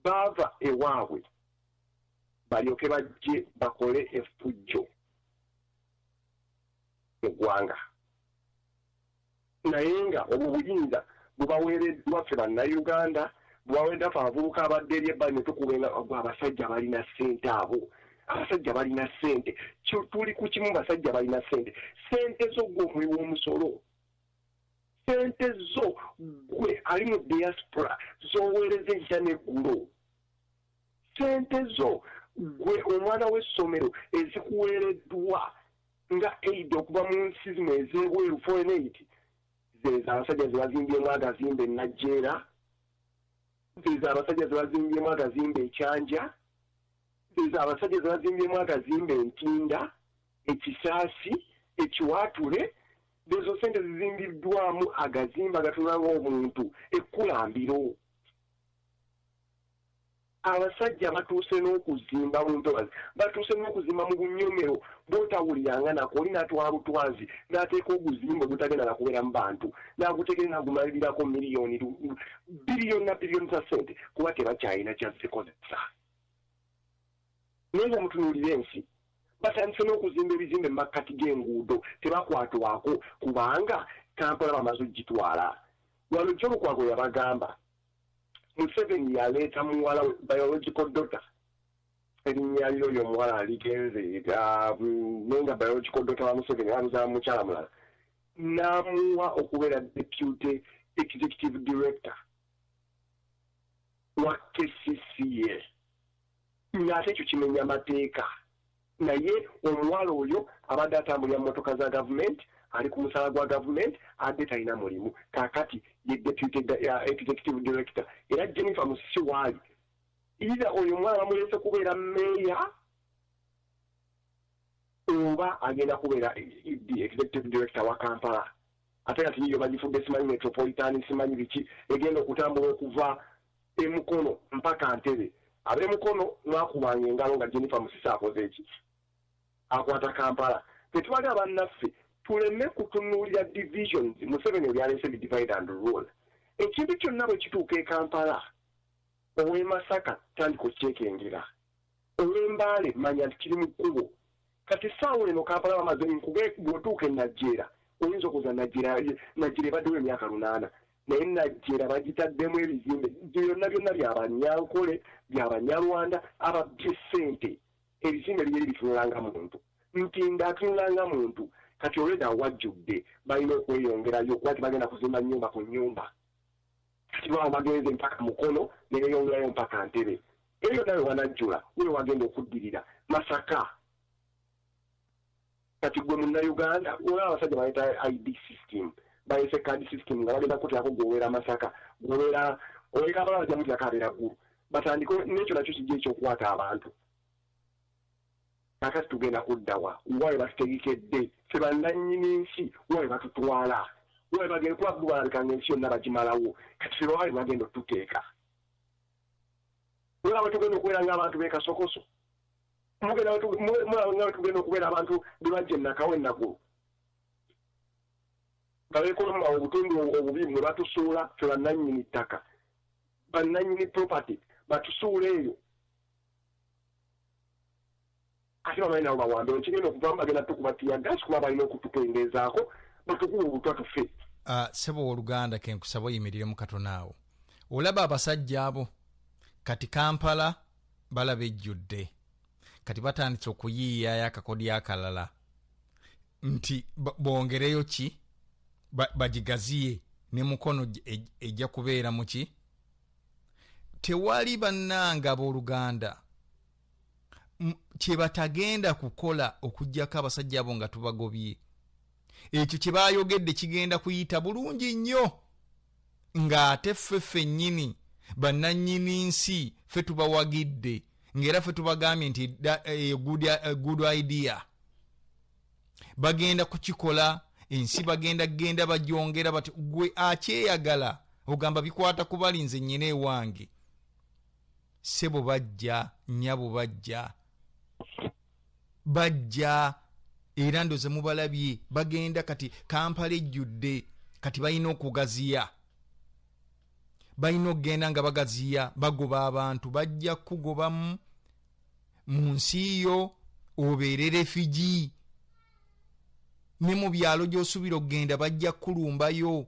baava ewaabwe balyoke bajje bakole effujjo mu ggwanga naye nga obwo buyinza bubaweereddwa ffe bannayuganda bubaweereddwa ffe abavubuka abadde eri ebbali ne tukubenga abasajja balina ssente abo abasajja balina ssente tuli ku kimu basajja balina ssente zo gwe omuli w'omusolo ssente zo gwe ali mu diaspora z'oweereza enkya n'eggulo ssente zo gwe omwana w'essomero ezikuweereddwa nga aid okuva mu nsi zino ez'ebweru foreign aid zeeza abasajja zebazimbyemu agazimba enajjeera zeeza abasajja zebazimbyemu agazimba ekyanja zeeza abasajja zebazimbyemu agazimba entinda ekisaasi ekiwaatule ezo ssente zizimbiddwamu agazimba gatunanga obuntu ekkulambiro abasajja batuuse n'okuzimba buntobazi batuuse n'okuzimba mu bunyomero bw'otawuliranga nako oli n'atwala butwazi n'ateeka oguzimba obutagenda nakubeera mu bantu n'agutegere n'agumaliririrako biliyoni na biliyoni za ssente kuba tebakyalina kyazikozesa naye nga mutunuulira ensi batandise n'okuzimba ebizimbe mu makkati g'enguudo tebakwatwako kubanga Kampala bamaze ogitwala wano Kyolukwago yabagamba Museveni yaleeta muwala biological doctor erinnya lyo omuwala aligenze nenga biological doctor wa Museveni abuza mukyala mulala n'amuwa okubeera deputy executive director wa KCCA ng'ate ekyo kimenya amateeka naye omuwala oyo abadde atambulira mu mmotoka za gavumenti ali ku musaala gwa gavumenti adde talina mulimu kaakati ye deputy executive director era Jennifer Musisi waali either oyo omwana bamuleese kubeera meeya oba agenda kubeera executive director wa Kampala ate nga tiyo bagifudde simanyi metropolitan simanyi biki egenda okutambula okuva emukono mpaka Ntebe ab'e Mukono mwakubanga engalo nga Jennifer Musisi akoze eki akwata Kampala tetubaga bannaffe tuleme kutunuulira divisions Museveni byaleese divide and rule ekintu kyonna bwe kituuka e Kampala ow'e Masaka tandika okyekengera ow'e manya nti kiri mu kkubo kati saawa eno Kampala bamaze bw'otuuka e Najjeera oyinza okuza Najjeera ebaddewo emyaka 8 naye Najjeera bagitaddemu ebizimbe byonna byabanyankole byabanyarwanda ababbye ssente ebizimbe byeri bitunulanga muntu ntinda atunulanga muntu kati olwedde awajjudde balina okweyongerayo kuba tebagenda kuzimba nnyumba ku nnyumba kati bawo bagenze mpaka Mukono ne beeyongerayo mpaka Ntebe eyo nawe wanajjula wewe wagenda okuddirira Masaka kati gwe munnayuganda olaba abasajja bayita ID system bayise card system nga bagenda kutyako gwoweera Masaka gwoweera Kampala bajja mutyako abeera ggulu batandika n'ekyo nakyo kijja ekyokukwata abantu kakati tugenda kuddawa wawe batutegekedde ffe bannannyini nsi wawe batutwala wawe bagenda kuba balabikanga ensi yonna bagimalawo kati ffe wawe bagenda otuteeka mulaba tugenda okubeera ng'abantu b'ekasokoso mulaba tugenda okubeera abantu bebajja ennakawo ennagulu nga beekoloma obutundu obubi mwe batusuula fe bannannyini ttaka bannannyini property batusuula eyo ate bamanyi nabo bawambe kigenda okuvamu bagenda tukubatiya gasi kuba balina okutukendeezaako batukuba obutwa tufe. Ssebo w'Oluganda kenkusaba oyimirire mu katono awo olaba abasajja abo kati Kampala balaba ejjudde kati batandise okuyiiyayo akakodi akalala nti bongereyo ki bagigaziye ne mukono ejja kubeera mu ki tewali bannanga abooluganda kye batagenda kukola okuggyako abasajja abo nga tubagobye ekyo kye baayogedde kigenda kuyita bulungi nnyo ng'ate ffe ffennyini bannannyini nsi ffe tubawagidde ng'era ffe tubagambye nti good idea bagenda kukikola ensi bagenda genda bagyongera bati gwe akyeyagala ogamba bikwata ku balinze nnyina ewange ssebo bajja nnyabo bajja era ndoze mubalabye bagenda kati Kampala ejjudde kati balina okugaziya balina okugenda nga bagaziya bagoba abantu bajja kugobamu mu nsi yo obeere refugee ne mu byalo gy'osuubira okugenda bajja kulumbayo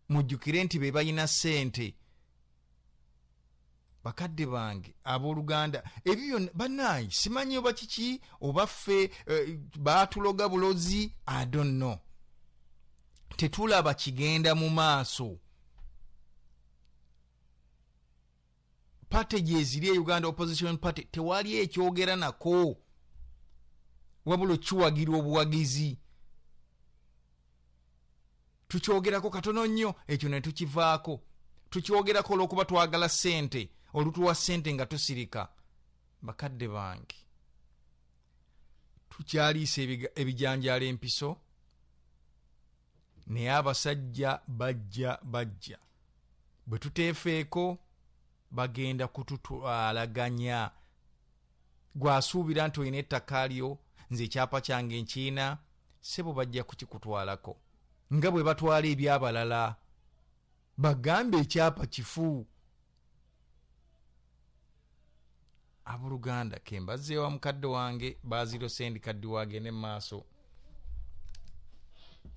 mujjukire nti be balina ssente bakadde bange abooluganda ebyo byonna bannaayi simanyi oba kiki oba ffe baatuloga bulozi I don't know tetulaba kigenda mu maaso party gyeziri e Uganda Opposition Party tewali ekyogera nako wabula kiwagira obuwagizi tukyogerako katono nnyo ekyo ne tukivaako tukyogerako olw'okuba twagala ssente olutuwa ssente nga tusirika bakadde bange tukyaliisa ebijanjaala empiso naye abasajja bajja bwe tuteefeeko bagenda kututwalaganya gwasuubira nti olina ettaka lyo nze ekyapa kyange nkiina ssebo bajja kukikutwalako nga bwe batwala ebyabalala bagambe ekyapa kifu abooluganda kembazeewa mukadde wange baziro sendi kaddi wagende maaso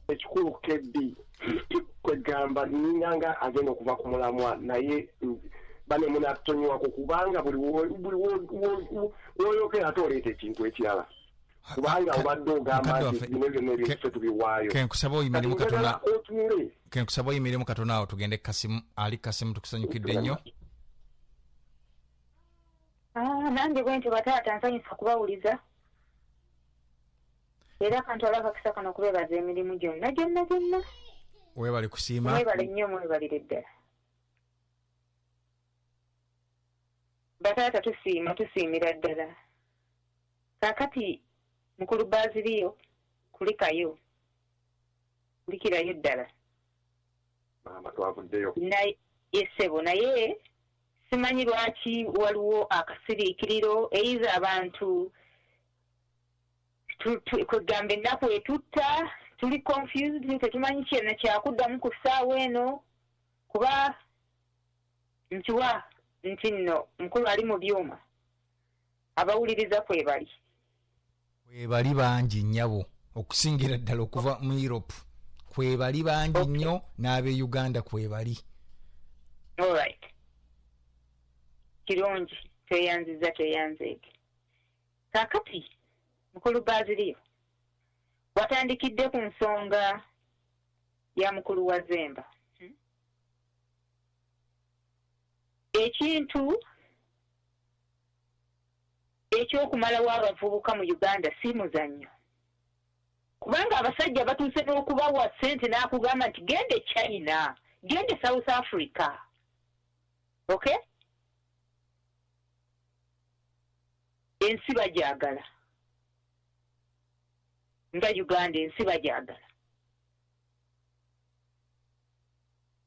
ekikulu keddi kwegamba ninanga agenda okuva ku mulamwa naye bane munatonyiwako kubanga buli woyogera ate oleeta ekintu ekirala kubanga obadde ogamba nti bino byonna ebintu tubiwaayo kenkusaba oyimire mu katono awo tugende Kasimu ali Kasimu tukusanyukidde nnyo nange bwe nti bataata nsanyusa kubawuliza era kantwala akakisa kano kubeebaza emirimu gyonna weebale kusiima mwebale nnyo mwebalire ddala bataata tusiimira ddala kaakati mukulu Baziliyo kulikayo kulikirayo ddala naye essebo naye simanyi lwaki waliwo akasiriikiriro eiza abantu kwegamba ennaku etutta tuli confused tetumanyi kyena kyakuddamu ku ssaawa eno kuba nkiwa nti nno mukulu ali mu byuma abawuliriza kwebali bangi nnyabo okusingira ddala okuva mu Europe kwebali bangi nnyo n'ab'e Uganda kwebali alright kirungi tweyanzeege kaakati mukulu Baziliyo watandikidde ku nsonga ya mukulu wa Zemba ekintu ekyokumalawo abavubuka mu Uganda si muzannyo kubanga abasajja batuuse n'okubawa ssente n'akugamba nti gende China gende South Africa okay ensi bagyagala nga Uganda ensi bagyagala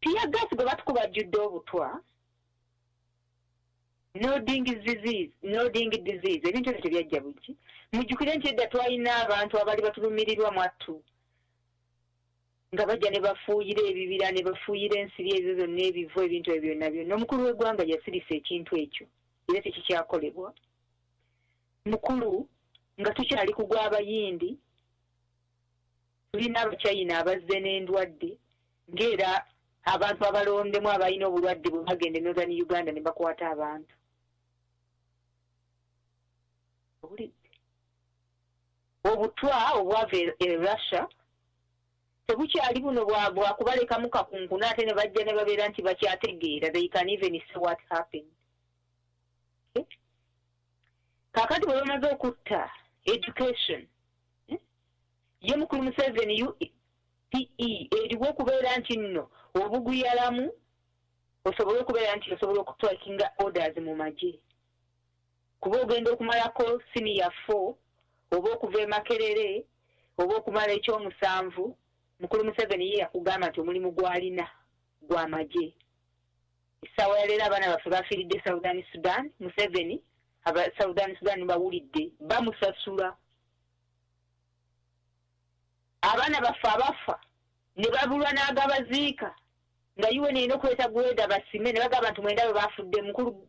tiyagasi gwe batukubajjudde obutwa nodding disease ebintu ebyo tebyajja buki mujjukire nti edda twalina abantu abali batulumirirwa mwattu nga bajja ne bafuuyira ebibira ne bafuuyira ensiri ezo zonna ebivu ebintu ebyo byonna byonna omukulu w'eggwanga yasirisa ekintu ekyo era tekikyakolebwa mukulu nga tukyali kugwa abayindi tulina abachayina abazze n'endwadde ng'era abantu abalondemu abalina obulwadde bwe bagende Northern Uganda ne bakwata abantu obutwa obwava e Russia tebukyali buno bwakubalekamu kakunkuna ate ne bajja ne babeera nti bakyategeera they can even see what happened kakati bwe bamaze okutta education ye mukulu Museveni UPE eriwo okubeera nti nno obuguyalamu osobola okubeera nti osobola okutwakinga orders mu magye kuba ogenda okumalako senior 4 oba okuva e Makerere oba okumala ekyomusanvu mukulu Museveni ye yakugamba nti omulimu gwalina gwa magye essaawa yaleero abaana baffe bafiiridde Southern Sudan Museveni aba Southern Sudan bawulidde bamusasula abaana baffe abafa ne babulwa n'agabaziika nga UN erina okuleeta gweda basime ne bagamba nti 9 bafudde mukulu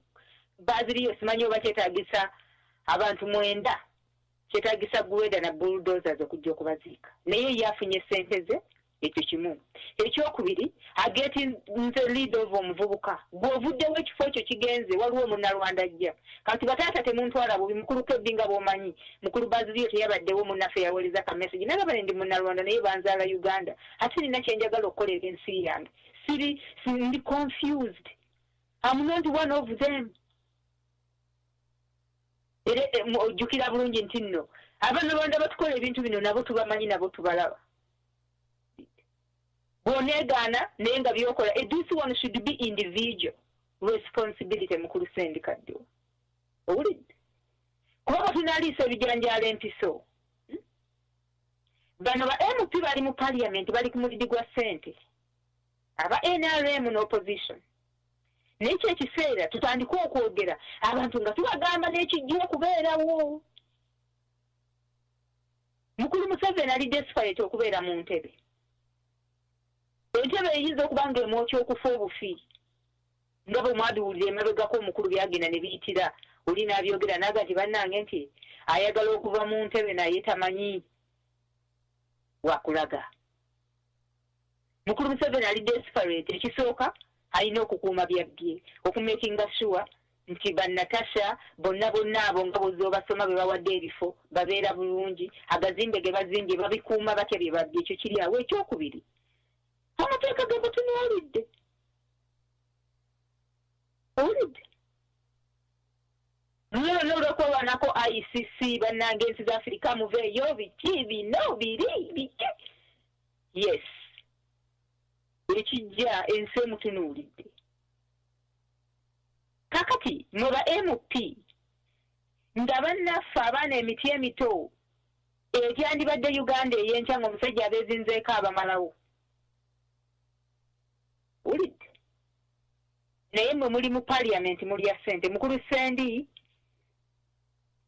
Baziliyo simanyi oba kyetaagisa abantu 9 kyetaagisa gweda na bulldozers okujja okubaziika naye yafunye ssente ze ekyo kimu ekyokubiri ageti nze lead of omuvubuka bw'ovuddewo ekifo ekyo kigenze waliwo munnalwanda ajja kati bataata temuntwala bubi mukulu Kebbi nga bw'omanyi mukulu Baziliyo teyabaddewo munnaffe yaweereza ka message nalaba ndi munnalwanda naye banzaala Uganda ate nina kyenjagala okukola ebyensi yange ndi confused I'm not one of them ojjukira bulungi nti nno abanalwanda batukola ebintu bino nabo tubamanyi nabo tubalaba bw'oneegaana naye nga byokola this one should be individual responsibility mukulu sendikaddewo owulidde kubanga tunaliisa ebijanjaalo empiso bano ba MP bali mu parliament bali ku mulidi gwa ssente aba NRM n'opposition naye ekyo ekiseera tutandika okwogera abantu nga tubagamba n'ekijja okubeerawo mukulu Museveni ali desperate okubeera mu ntebe entebe eyinza okuba nga emwokya okufa obufi nga bwe mwaduwulira emabegako omukulu byagenda ne biyitira oli n'abyogera naga nti bannange nti ayagala okuva mu ntebe naye tamanyi wakulaga mukulu Museveni ali desperate ekisooka alina okukuuma byabbye okumakinga sure nti bannatasha bonna abo nga bw'ozobasoma be bawadde ebifo babeera bulungi agazimbe ge bazimbye babikuuma batya bye babbye ekyo kiri awo ekyokubiri amateeka ge batunuulidde owulidde nolwo olw'okwewanako ICC bannange ensi za Afirika muveeyo biki bino biri biki yes ekijja ensi emutunuulidde kakati mwe ba MP nga bannaffe abaana emiti emito etyandibadde Uganda ey'enkya ng'omusajja abeezinzeeko abamalawo ulidde naye mwe muli mu parliament mulya ssente mukulu Sendi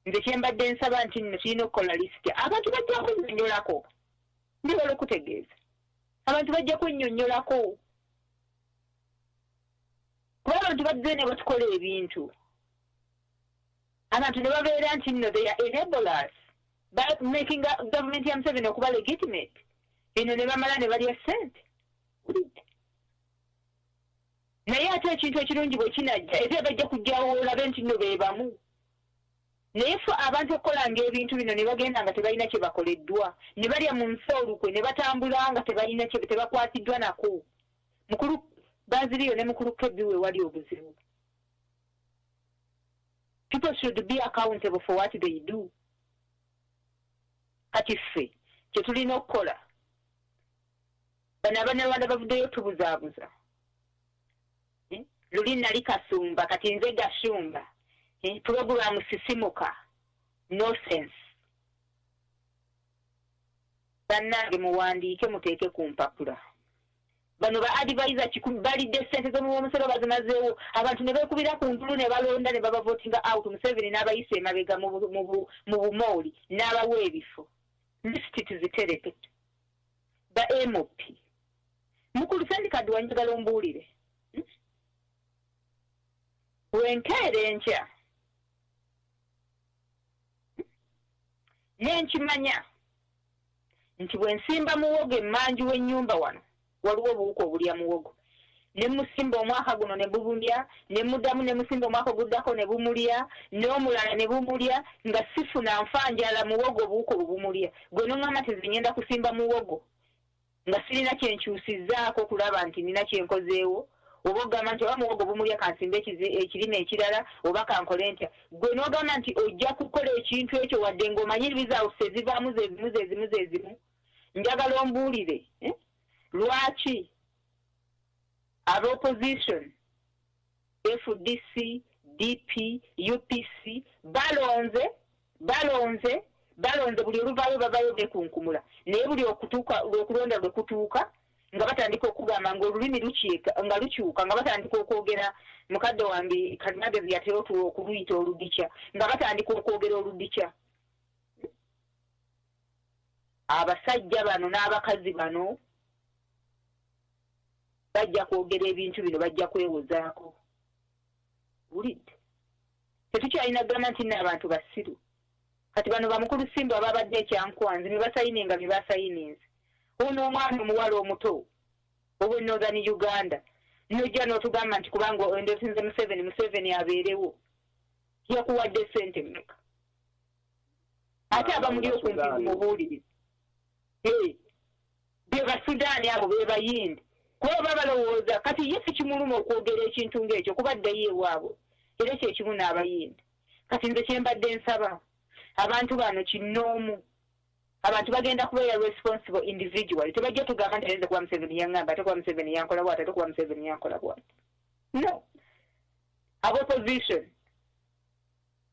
nze kyembadde nsaba nti nno tulina okukola lisiti abantu bajja kunnyonnyolako ndiwala okutegeeza abantu bajja kunnyonnyolako kuba abantu bazze ne batukola ebintu abantu ne babeera nti nno they are enablers by making government ya Museveni okuba legitimate eno ne bamala ne balya ssente ulidde naye ate ekintu ekirungi bwe kinajja era bajja kujjawo olabe nti nno beebamu naye ffe abantu okukolanga ebintu bino ne bagenda nga tebalina kye bakoleddwa ne balya mu nsi olukwe ne batambula nga tebalina kye tebakwatiddwa nako mukulu Baziliyo ne mukulu Kebbi we wali obuzibu people should be accountable for what they do kati ffe kye tulina okukola bano abanalwanda bavuddeyo tubuzaabuza luli nali Kasumba kati nze Gashumba programu sisimuka no sense bannange muwandiike muteeke ku mpapula bano ba advisor kikumi balidde ssente z'omumusero bazimazeewo abantu ne beekubira ku ntulu ne balonda ne babavotinga out Museveni n'abayise emabega mu bumooli n'abawa ebifo lisiti tuzitereke ba MOP mukulu sendikadi wanjagala ombuulire wenkeere enkya nenkimanya nti bwe nsimba muwogo emmanju w'ennyumba wano waliwo obuwuka obulya muwogo ne musimba omwaka guno ne bubulya ne muddamu ne musimba omwaka oguddako ne bumulya n'omulala ne bumulya nga sifuna nfanjala muwogo obuwuka obumulya gwe n'oŋŋamba nti ngenda kusimba muwogo nga sirina kyenkyusizzaako kulaba nti nina kyenkozeewo oba ogamba nti oba muwogo bumulya kansimba ekirime ekirala oba kankole ntya gwe n'ogamba nti ojja kukola ekintu ekyo wadde ng'omanyi ebizaawuse ezivaamu zezimu njagala ombuulire lwaki ab'opposition FDC DP UPC balonze buli oluvaayo bavayo bekunkumula naye buli okulonda lwe kutuuka nga batandika okugamba ng'olulimi nga lukyuka nga batandika okwogera mukadde wange kalimagezi yatera okuluyita oludikya nga batandika okwogera oludikya abasajja bano n'abakazi bano bajja kwogera ebintu bino bajja kwewozaako bulidde tetukyalina gamba nti n'abantu basiru kati bano bamukulu Simba ababadde ekyankwanzi ne basayininga bye basayininze ono omwana omuwala omuto ow'e Northern Uganda nojja n'otugamba nti kubanga endosinze Museveni abeerewo yakuwadde ssente mmeka ate abamuli okumpi mubuulire be Basudaani abo be bayindi kuba baba balowooza kati ye si kimuluma okwogera ekintu ng'ekyo kubaddeyo ewaabwe era kyekimu n'abayindi kati nze kyembadde nsaba abantu bano kinnoomu abantu bagenda kubeera responsible individual tebajja tugamba nti ayenze kuba Museveni yaŋŋamba ate kuba Museveni yankola bw'ati ate kuba Museveni yankola bw'ati no ab'opposition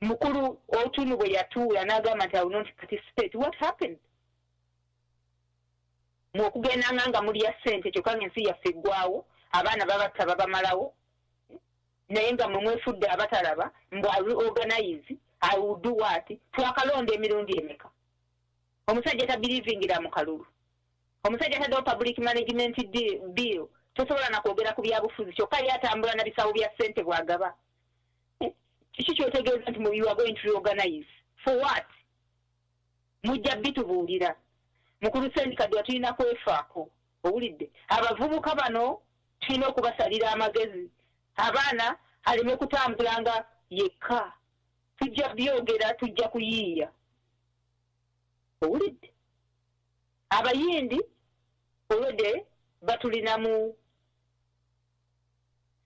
mukulu Otunu bwe yatuula n'agamba nti I will not participate what happened mwokugenda nga mulya ssente kyokka ng'ensi yaffe eggwawo abaana babatta babamalawo naye nga mwe mwefudde abatalaba mbw organize I will do what twakalonda emirundi emeka omusajja tabirivingira mu kalulu omusajja taddewo public management bill tosobola nakwogera ku byabufuzi kyokka yatambula na bisawo bya ssente bwagaba kiki kyotegeeza nti you are going to reorganize for what mujja bitubuulira mukulu sendikadwa tulina kwefaako owulidde abavubuka bano tulina okubasalira amagezi abaana aleme kutambulanga yekka tujja byogera tujja kuyiiya owulidde abayindi olwedde batulinamu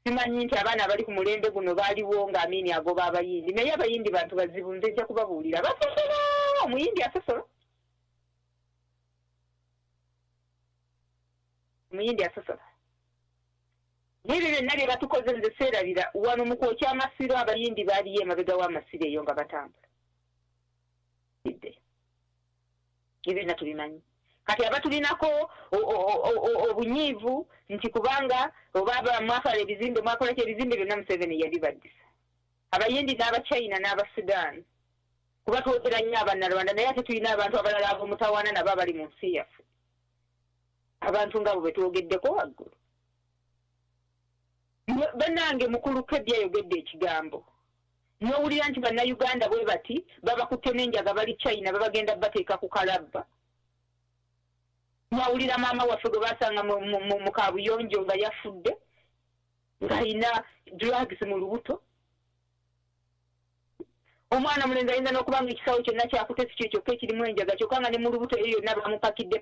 simanyi nti abaana abali ku mulembe guno baaliwo ng'amiini agoba abayindi naye abayindi bantu bazibu nze nja kubabuulira basosola omuyindi asosola omuyindi asosola n'ebyo byonna bye batukoze nze seerabira wano mu kwokya amasiro abayindi baaliyo emabega w'amasiro eyo nga batambula ebyo byonna tubimanyi kati abatulinako obunyiivu nti kubanga oba mwafala ebizimbe mwakolaki ebizimbe byonna Museveni yabibaddisa abayindi n'abachina n'abasudaani kuba twogera nnyo abannarwanda naye ate tulina abantu abalala ab'omutawaana nabo abali mu nsi yaffe abantu ngabo betwogeddeko waggulu bannange mukulu Kebbi ayogedde ekigambo n'owulira nti bannayuganda bwe bati babakutte n'enjaga bali China babagenda bateeka ku kalabba n'owulira maama waffe gwe basanga mu kabuyonjo nga yafudde ng'alina drugs mu lubuto omwana mulenzi ayinza n'okuba nga ekisawo kyonna kyakute si kyokka ekirimu enjaga kyokka nga ne mu lubuto eyo yonna bamupakidde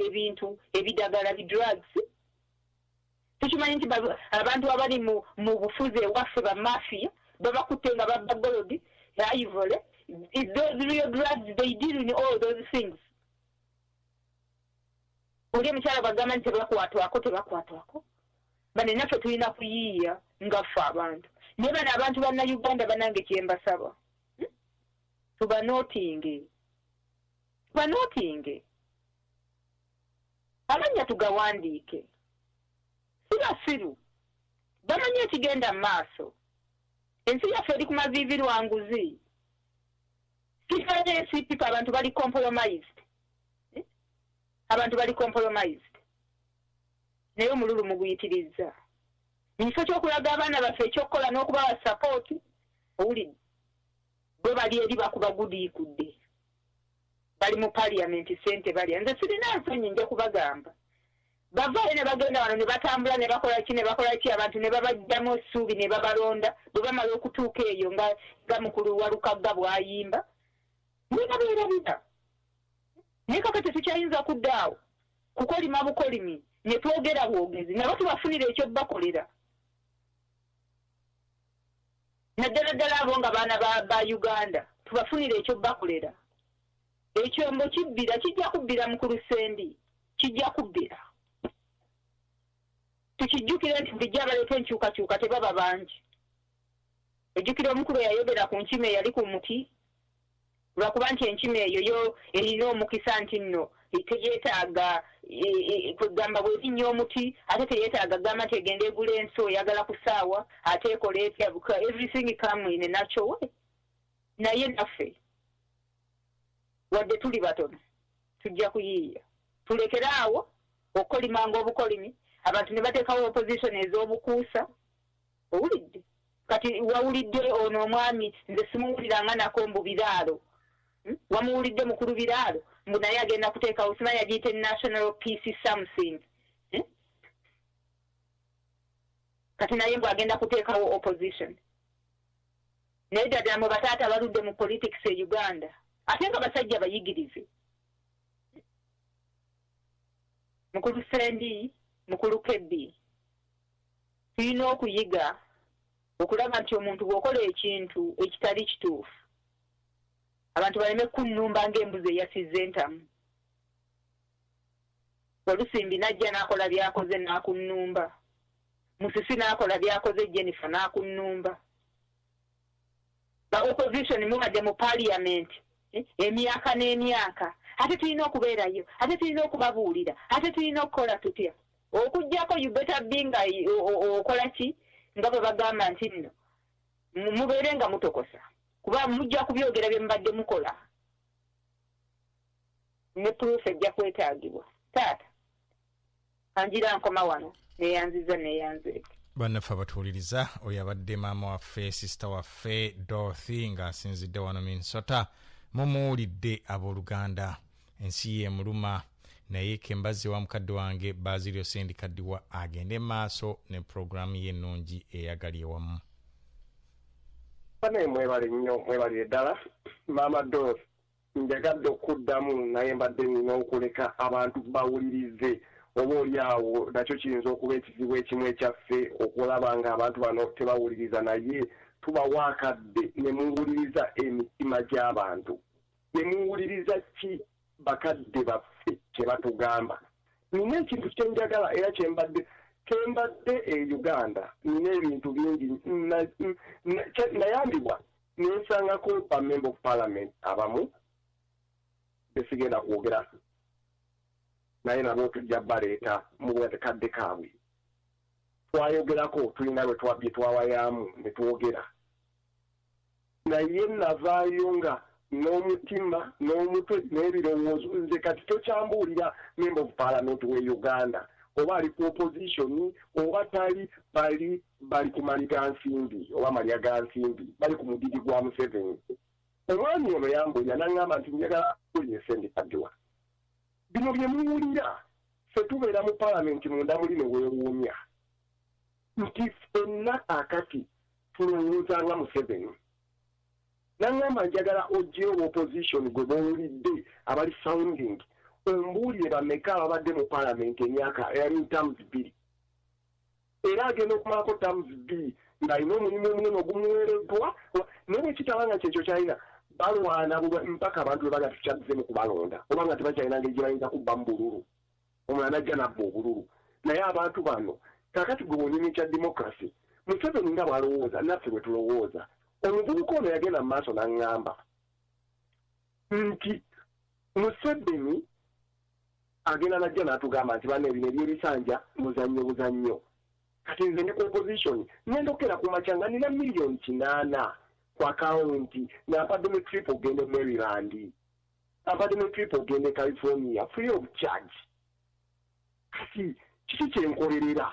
ebintu ebidagala bidrugs tukimanyi nti abantu abali mu bufuzi ewaffe bamafiya babakutte nga babba golodi ivory those real drugs they deal in all those things oli omukyala bagamba nti tebakwatwako bane naffe tulina kuyiiya nga ffe abantu naye bano abantu bannayuganda banange kyembasaba tubanootinge amannya tugawandiike basiru bamanyi ekigenda mu maaso ensi yaffe eri ku maviivi lwanguzi kifanye NCP abantu bali compromised naye omululu muguyitiriza ekifo ky'okulaga abaana baffe ekyokukola n'okubawa support owulidde bwe bali eri bakubagudiikudde bali mu parliament sente balya nze sirina nsonyi nja kubagamba bavaayo ne bagenda wano ne batambula ne bakola ki abantu ne babajjamu essuubi ne babalonda bwe bamala okutuuka eyo nga mukulu wa Lukagga bw'ayimba nebabeerabira naye kakati tukyayinza kuddaawo kukolima bukolimi ne twogera bwogezi nabo tubafunira ekyo bakolera naddala ddala abo nga baana ba Uganda tubafunira ekyo bakolera ekyombo kibbira kijja kubbira mukulu Sendi kijja kubbira tukijjukira nti bijja baleeta enkyukakyuka tebaba bangi ojjukira omukulu yayogera ku nkima eyali ku muti lwakuba nti enkima eyo yo erina omukisa nti nno teyeetaaga kwegamba bw'erinnya omuti ate teyeetaaga gamba nti egenda egula ensi oyagala ku ssaawa ate ekola etya everything come in a natural way naye naffe wadde tuli batono tujja kuyiiya tulekere awo okukolimanga obukolimi abantu ne bateekawo opposition ez'obukuusa owulidde kati wawulidde ono omwami nze simuwuliranga nako mbu biraalo wamuwulidde mukulu biraalo mbu naye agenda kuteekawo simanyi agiyite national peace something kati naye mbu agenda kuteekawo opposition naye ddala mu bataata baludde mu politics e Uganda ate nga basajja bayigirize mukulu Sendi mukulu Kebbi tulina okuyiga okulaba nti omuntu bw'okola ekintu ekitali kituufu abantu baleme kunnumba ng'embuzi eyasizza entamu Olusimbi najja n'akola byakoze n'akunnumba Musisi n'akola byakoze Jennifer n'akunnumba ba opposition mubadde mu parliament emyaka n'emyaka ate tulina okubeerayo ate tulina okubabuulira ate tulina okukola tutya okujjako you better be nga okola ki nga bwe bagamba nti nno mubeere nga mutokosa kuba mujja kubyogera bye mubadde mukola ne proof ejja kwetaagibwa taata anjira nkoma wano neyanziza neyanzeeko bannaffe abatuwuliriza oyo abadde maama waffe sisita waffe Dorothy ng'asinzidde wano Minnesota mumuwulidde abooluganda ensi ye muluma naye kembazi wa mukadde wange Basilio Sendi Kaddiwa agende maaso ne programu ye ennungi eyagali ewamu bane mwebale nnyo mwebale ddala maama Dorothy njagadde okuddamu naye mbadde nina okuleka abantu bawulirize oba oliawo nakyo kiyinza okuba ekizibu ekimu ekyaffe okulaba nga abantu bano tebawuliriza naye tubawaakadde ne muwuliriza emitima gy'abantu ne muwuliriza ki bakadde baffe kye batugamba nina ekintu kyenjagala era kembadde e Uganda nina ebintu bingi nayambibwa nensangako ba member of parliament abamu besigenda kwogera naye nabo tujja baleeta mu bwakadde kaabwe twayogerako tulina bwe twabye twawayamu ne twogera naye navaayo nga n'omutima n'omutwe n'ebirowoozo nze kati tokyambuulira member of parliament we Uganda oba ali ku opposition oba tali bali ku mali ga nsimbi oba malya ga nsimbi bali ku mudidi gwa Museveni omwami ono yambuulira n'aŋŋamba nti njagala kuwulira Sendi Kaddiwa bino bye muwulira ffe tubeera mu parliament munda muli ne weewuunya nti ffenna akati tulowooza nga Museveni n'aŋŋamba njagala oggyeyo opposition gwe bawulidde abali sounding ombuulire bameka ababadde mu parliament emyaka terms 2 era agenda okumalako terms 2 ng'alina omulimu omunene ogumuweereddwa naye bwekitabanga kyekyo kyalina balwana mpaka abantu bebaga tukyazze mu kubalonda oba nga tebakyalina ngeri gye bayinza kubba mu bululu omulala najja nabba obululu naye abantu bano kakati gwe bwonyini kya democracy Museveni nga bw'alowooza naffe bwe tulowooza omuvubuka ono yagenda mu maaso n'aŋŋamba nti Museveni agenda najja n'atugamba nti bano ebino ebyebisanja muzannyo kati nze ndi ku opposition nendokera ku machanga nina million 8 ku akaunti nampadde mu trip ogende Maryland ampadde mu trip ogende California free of charge kati kiki kyenkolerera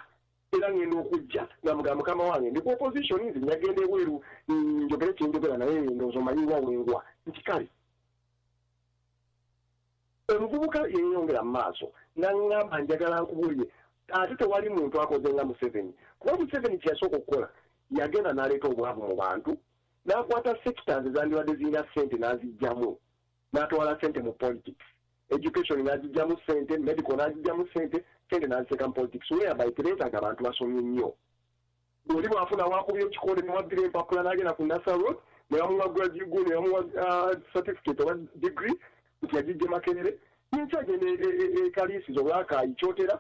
era ngenda okujja nga mugamba mukama wange ndi ku opposition nze nyagenda ebweru njogere kyenjogera naye ndowooza omanyiwa wengwa nti kale omuvubuka yeeyongera mu maaso naŋŋamba njagala nkubuulire ate tewali muntu akoze nga Museveni kuba Museveni kyeyasooka okukola yagenda n'aleeta obwavu mu bantu n'akwata sectors ezandibadde zirina ssente n'azijjamu n'atwala ssente mu politics education n'azijjamu ssente medical n'azijjamu ssente n'aziteeka mu politics whereby tereetaaga abantu basomye nnyo oli bw'afuna wakubya ekikole newabbira empapula n'agenda ku NASA road newamuwa graduate newamuwa certificate oba degree nti yagijje Makerere n'ekyagenda ekaliisizo olwakaayi kyotera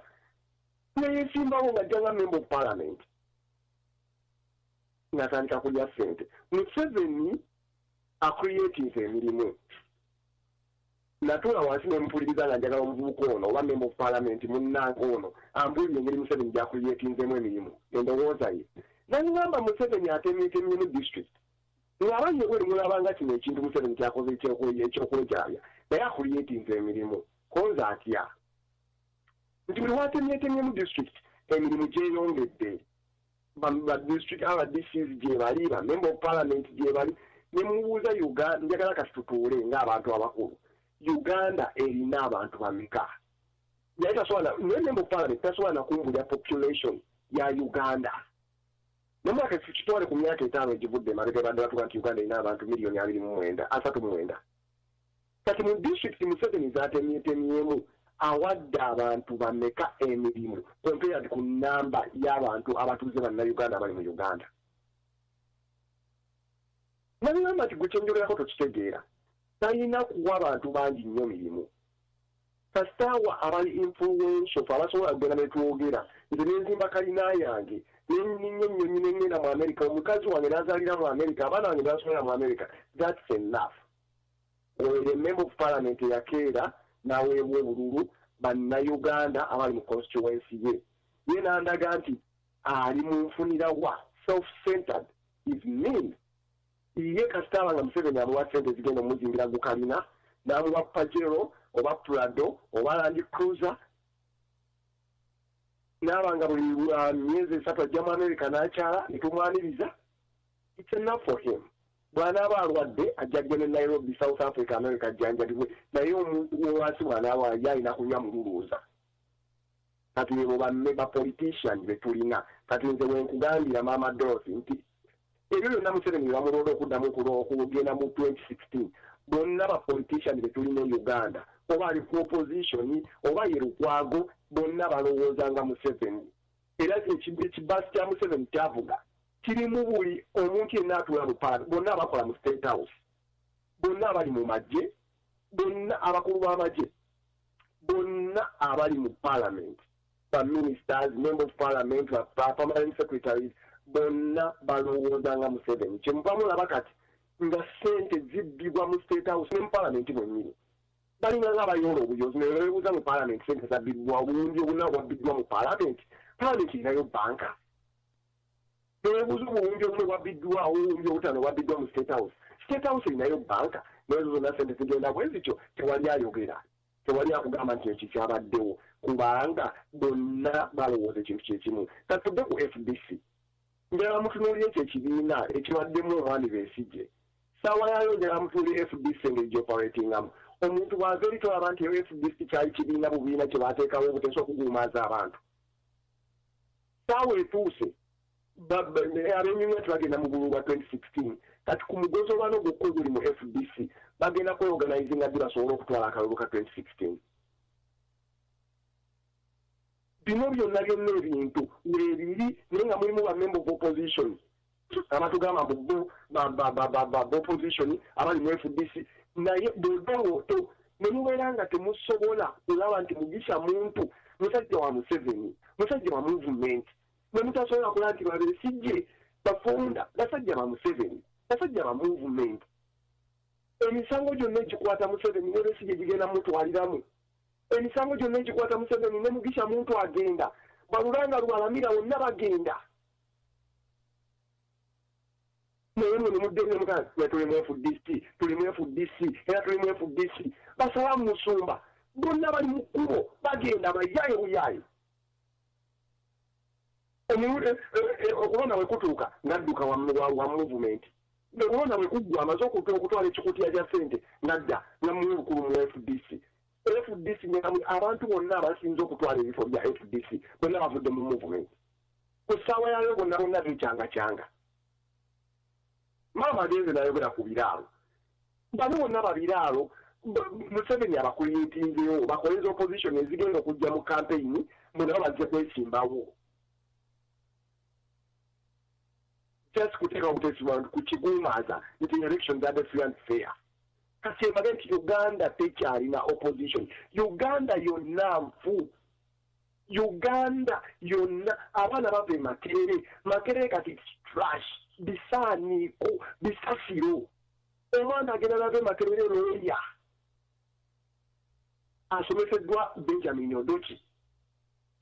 neyesimbawo ng'ajja nga member of parliament ng'atandika kulya ssente. Museveni acreatinze emirimu natuula wansi n'empuliriza nga njagala omuvubuka ono oba member of parliament munnange ono ambuulira engeri Museveni gy'acreatinzemu emirimu endowooza ye nangamba Museveni atemyetemyemu district ng'abanye bwe mulabanga kino ekintu Museveni kyakoze ekyokwejabya naye acreatinze emirimu konza atya nti buli watemyetemyemu district emirimu gyeyongedde district RDCs gye bali ba member of parliament gye bali ne mubuuza Uganda njagala kasitutuule ng'abantu abakulu Uganda erina abantu bameka naye tasobola ne member of parliament tasobola nakumbulya population ya Uganda nomwaka kitwale ku myaka 5 egivudde emabega badde batuga nti Uganda erina abantu miliyoni 29 kati mu district Museveni zaatemyetemyemu awadde abantu bameka emirimu compared ku namba y'abantu abatuuze bannayuganda abali mu Uganda nabigamba nti gwe kyenjogerako tokitegeera talina kuwa abantu bangi nnyo mirimu kasitaawa abali influential abasobola kugenda netwogera nze nenzimba kalina yange nennyonnyonyi nengenda mu America omukazi wange nazaalira mu America abaana bange basomera mu America that's enough oyo member of parliament yakeera n'aweebwa obululu bannayuganda abali mu constituency ye nandaga nti ali mu nfunira wa self-centered is mean ye kasitaba nga Museveni amuwa ssente zigenda omuzingira gukalina n'amuwa Pajero oba Prado oba Land Cruiser n'abanga buli myezi 3 ajja mu America n'akyala netumwaniriza it's enough for him bw'anaaba alwadde ajja kugenda Nairobi South Africa America ajjanjabibwe naye omuntu wowansi bw'anaaba alina kunywa mululuuza kati ebo ba politician be tulina kati nze wenkugambira Maama Dorothy nti ebyo byonna Museveni bamulonda okuddamu okugenda mu 2016 bonna ba politician be tulina e Uganda oba ali ku opposition oba ye Lukwago bonna balowooza nga Museveni era ekibasi kya Museveni kyavuga kirimu buli omuntu yenna atuula mu parliament bonna abakola mu State House bonna abali mu magye bonna abakulu b'amagye bonna abali mu parliament ba ministers member of parliament ba permanent secretaries bonna balowooza nga Museveni kyemuva mulaba kati nga ssente zibbibwa mu State House ne mu parliament bwennyini balina ng'abayoola obuyozi nebebuuza mu parliament ssente zabbibwa obulungi obulina bwabbiddwa mu parliament erinayo banka bebuuza obulungi obumu bwabbiddwawo obulungi obutano bwabbiddwa mu State House erinayo banka nezo zonna ssente zigenda bwe zityo tewali ayogera tewali akugamba nti ekyo kyabaddewo kubanga bonna balowooza ekintu kyekimu tatudde ku FDC njagala mutunuulira ekyo ekibiina ekibaddemu omwami Besigye saawa yayo njagala mutunuulira FDC engeri gy'operatingamu omuntu bw'ava eri tolaba nti FDC kyali kibiina bubiina kye baateekawo obuteesobola okuguumaaza abantu saawa etuuse abenyumya tebagenda mu bululu bwa 2016 kati ku mugozi olwana ogwokko guli mu FDC bagenda kweorganizinga ddi basobole okutwala akalulu ka 2016 bino byonna ebintu weebiri naye nga mulimu bamember of opposition abatugamba opposition abali mu FDC naye bwebongoto nemubeera nga temusobola kulaba nti Mugisha muntu musajja wa Museveni musajja wa movement nemutasobola kulaba nti Besigye bafunda basajja ba Museveni basajja ba movement emisango gyonna egikwata Museveni ne Besigye gigenda mutwaliramu emisango gyonna egikwata Museveni ne Mugisha muntu agenda balulanga lwalamira wonna bagenda naye mwe muddemu mugaa tuli mu FDC era tuli mu FDC basala mu Musumba bonna bali mu kkubo bagenda bayaayo okubona bwe kutuuka n'adduka wa movement okubona bwe kuggwa amaze okutwala ekikutiya kya ssente n'adda namukulu mu FDC abantu bonna abasinze okutwala ebifo bya FDC bonna bavudde mu movement ku ssaawa yayo bonna bekyanga maama agenze nayogera ku biraalo bano bonna babiraalo Museveni abakuliyetinzeewo bakoleza opposition ezigenda okujja mu campaign bonna bazze kwesimbawo just kuteeka obutesi ku kigumaza nti elections are free and fair kati embaga nti Uganda tekyalina opposition Uganda yonna nfu Uganda yonna abaana bava Makerere kati trash bisaaniiko bisasiro omwana agenda nave Makerere looya asomeseddwa Benjamin Odochi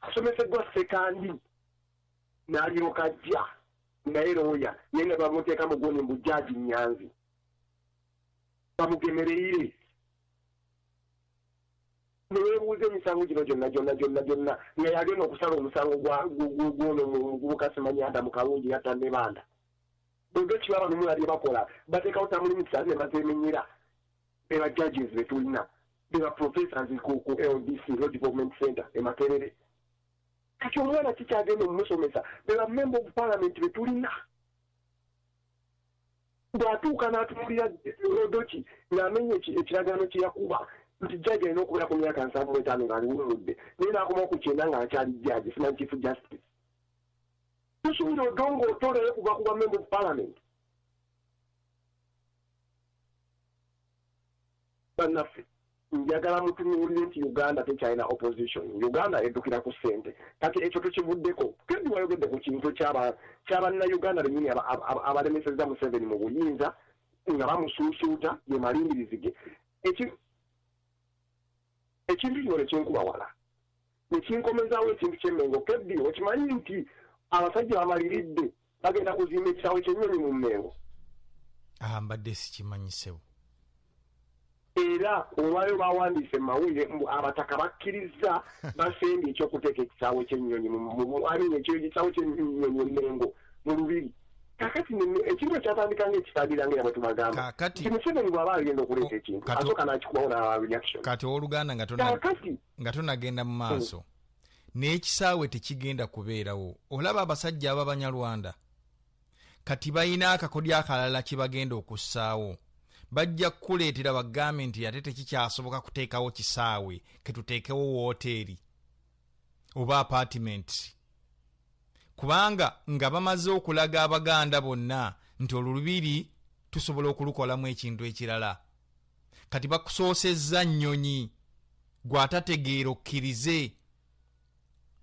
asomeseddwa sekandi n'alyoka ajja naye looya naye nga bamuteeka mugoni mbujjaji Nyanzi bamugemereire neweebuuza emisango gino gyonna nga yagenda okusala omusango gwono muvubuka Semanyanda mu Kalungi yatta ne banda Odochi baba numulabye bakola bateekawo tamulimisa ne bazeemenyera eba judges betulina beba professors ku LDC Law Development Center e Makerere kati omwana kikyagenda omumusomesa beba member of parliament betulina bw'atuuka n'atunuulira Odochi ng'amenya ekiragaano kye yakuba nti judge alina okubeera ku myaka 75 ng'aliwummudde naye n'akomawo ku 9 ng'akyali judge sina chief justice tusuubira odongo otoleyo kuba member of parliament bannaffe njagala mutunuulire nti Uganda tekyalina opposition Uganda eddukira ku ssente kati ekyo tukivuddeko kendi wayogedde ku kintu ky'abannayuganda bennyini abalemesezza Museveni mu buyinza nga bamusuusuuta ye malimbirizige ekintu kino nekinkubawala nekinkomezaawo ekintu ky'emmengo keddi okimanyi nti abasajja bamaliridde bagenda kuzimba ekisaawe ky'ennyonyi mu Mmengo mbadde sikimanyisebo era olwayo bawandiise mawulire abataka bakkiriza basembye ekyokuteeka ekisaawe ky'ennyonyi ekisaawe ky'ennyonyi Mmengo mu Lubiri kakati ekintu ekyatandika ng'ekitagiranga era bwe tubagamba nti Museveni bw'aba agenda okuleeta ekintu asooka n'akikubawo na reaction kati oluganda nga tonagenda mu maaso n'ekisaawe tekigenda kubeerawo olaba abasajja ab'Abanyarwanda kati balina akakodyo akalala kibagenda okussaawo bajja kukuleetera bagambe nti ate tekikyasoboka kuteekawo kisaawe ketuteekewo wooteeri oba apartment kubanga nga bamaze okulaga Abaganda bonna nti Olulubiri tusobola okulukolamu ekintu ekirala kati bakusoosezza Nnyonyi gw'atategeera okkirize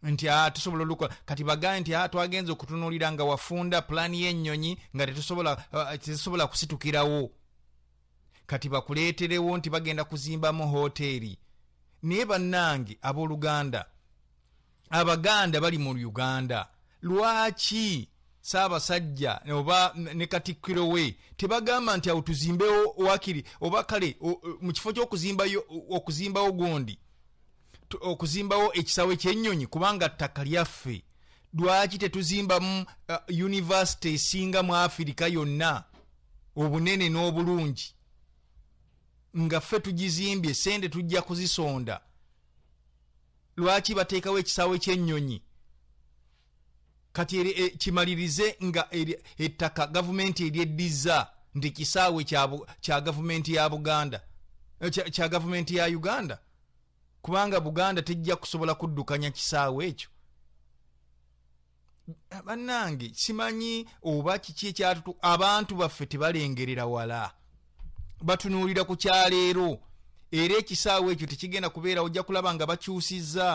nti tusobola olukola kati bagambe nti twagenze okutunuulira nga wafunda pulaani y'ennyonyi nga tetusobola kusitukirawo kati bakuleeterewo nti bagenda kuzimbamu hooteeri naye bannange abooluganda Abaganda bali mu Uganda lwaki Ssaabasajja oba ne Katikkiro we tebagamba nti awo tuzimbewo wakiri oba kale mu kifo ky'okuzimbawo gundi okuzimbawo ekisaawe ky'ennyonyi kubanga ttaka lyaffe lwaki tetuzimbamu university esinga mu Afirika yonna obunene n'obulungi nga ffe tugizimbye sente tujja kuzisonda lwaki bateekawo ekisaawe ky'ennyonyi kati kimalirize nga ettaka gavumenti eryeddiza nti kisaawe kya gavumenti ya Buganda kya gavumenti ya Uganda kubanga Buganda tejja kusobola kuddukanya kisaawe ekyo bannange simanyi oba kiki ekyatutu abantu baffe tebalengerera wala batunuulira ku kyaleero era ekisaawe ekyo tekigenda kubeera ojja kulaba nga bakyusizza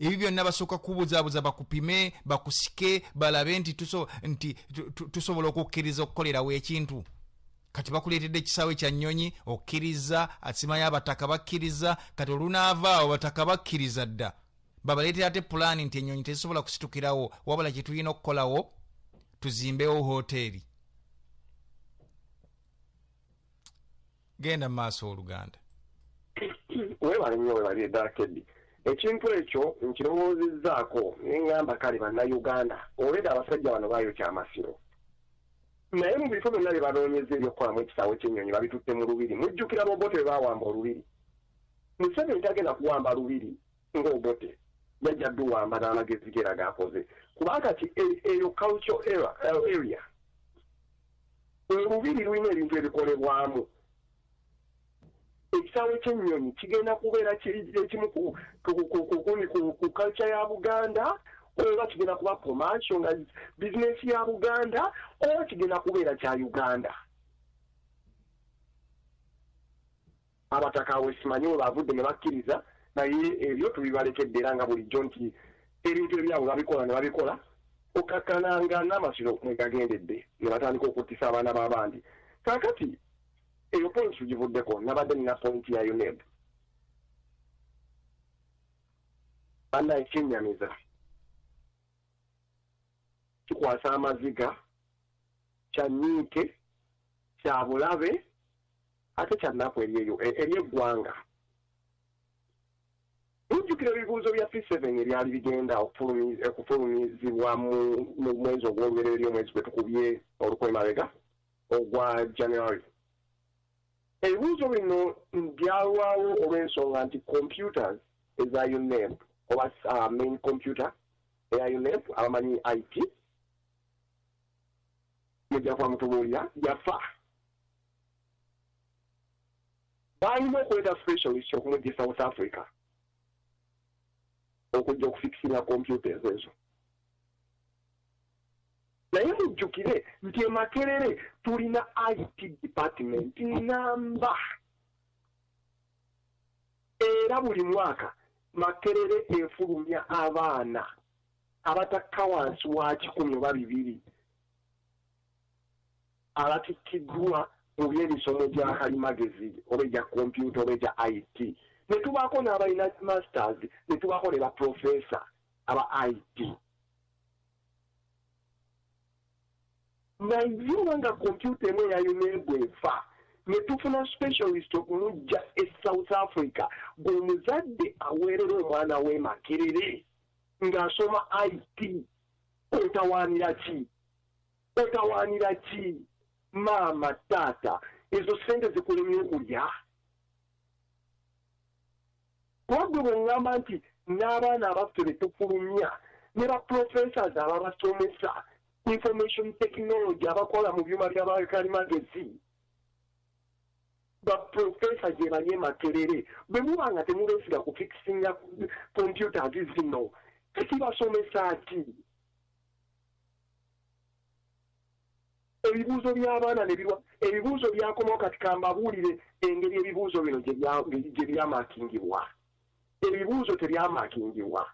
ebyo byonna basooka kubuzaabuza bakupime bakusike balabe nti tusobola okukkiriza okukolerawo ekintu kati bakuleetedde ekisaawe kya Nnyonyi okkiriza asimayo abataka bakkiriza kati olunaavaawo bataka bakkiriza dda babaleetera ate pulaani nti ennyonyi tezisobola kusitukirawo wabula kye tulina okukolawo tuzimbewo hoteeri. Genda mu maaso oluganda. Webale nnyo webali eddakedi. Ekintu ekyo nkirowoozezzaako neŋŋamba kale bannayuganda olwedda abasajja bano baayokya amasiro. Naye mu bifo byonna bye banoonyeza ebyokukolamu ekisaawe ky'ennyonyi babitutte mu lubiri. Mujjukira Obote bwe baawamba olubiri. Museveni tagenda kuwamba lubiri ng'Obote. Yajja dduwamba n'amagezi gera g'akoze. Kubanga kati eyo culture area. Olubiri lulina ebintu ebikolebwamu. Ekisaawe ky'ennyonyi kigenda kubeera ekimu ku culture ya Buganda, oba kigenda kuba commercial nga bizinesi ya Buganda, oba kigenda kubeera kya Uganda. Abataka simanyi we bavudde ne bakkiriza, naye ebyo tubibalekedde era nga bulijjo nti ebintu ebyabwe babikola ne babikola, okakkananga n'amasiro mwe gagendedde ne batandika okuttisa abaana b'abandi. Kaakati eyo point tugivuddeko, nabadde nina point ya UNEB. Banna ekyennyamiza kikwasa amaziga, kya nyiike, kya bulabe, ate kya nnaku ery'eggwanga. Nijjukira ebibuuzo bya P7 ebyali bigenda okufulumizibwa mu mwezi ogw'olubereberye omwezi gwe tukubye olukwemabega ogwa January. Ebibuuzo bino byalwawo olw'ensonga nti computers eza UNEB oba main computer eya UNEB abamanyi IT mujja kuba mutubuulira yafa. Balina okuleeta specialist okumujja South Africa okujja okufikisira computers ezo. Naye mujjukire nti Makerere tulina IT department namba. Era buli mwaka Makerere efulumya abaana abatakka wansi wa 10 oba 2 abatikkiddwa mu by'emisomo gya kalimagezi oba egya computer oba egya IT. Ne tubaako n'abalina masters, ne tubaako ne baprofesa aba IT. Naye nga computer emwe ya UNEB efa, ne tufuna specialist okumujja South Africa, bwe muzadde aweerera omwana we Makerere ng'asoma IT, otawaanira ki? Otawaanira ki? Maama, taata, ezo ssente zikulemye okulya. Wabwe bwe ŋŋamba nti n'abaana abaffe be tufulumya ne baprofessors ababasomesa information technology abakola mu byuma by'abakalimagezi, baprofesa gye bali e Makerere, bwe muba nga temubeesiga kufikisinga computers zino, tekibasomesa ki? Ebibuuzo by'abaana ne birwa, ebibuuzo byakomawo kati kambabuulire engeri ebibuuzo bino gye byamakingibwa. Ebibuuzo tebyamakingibwa.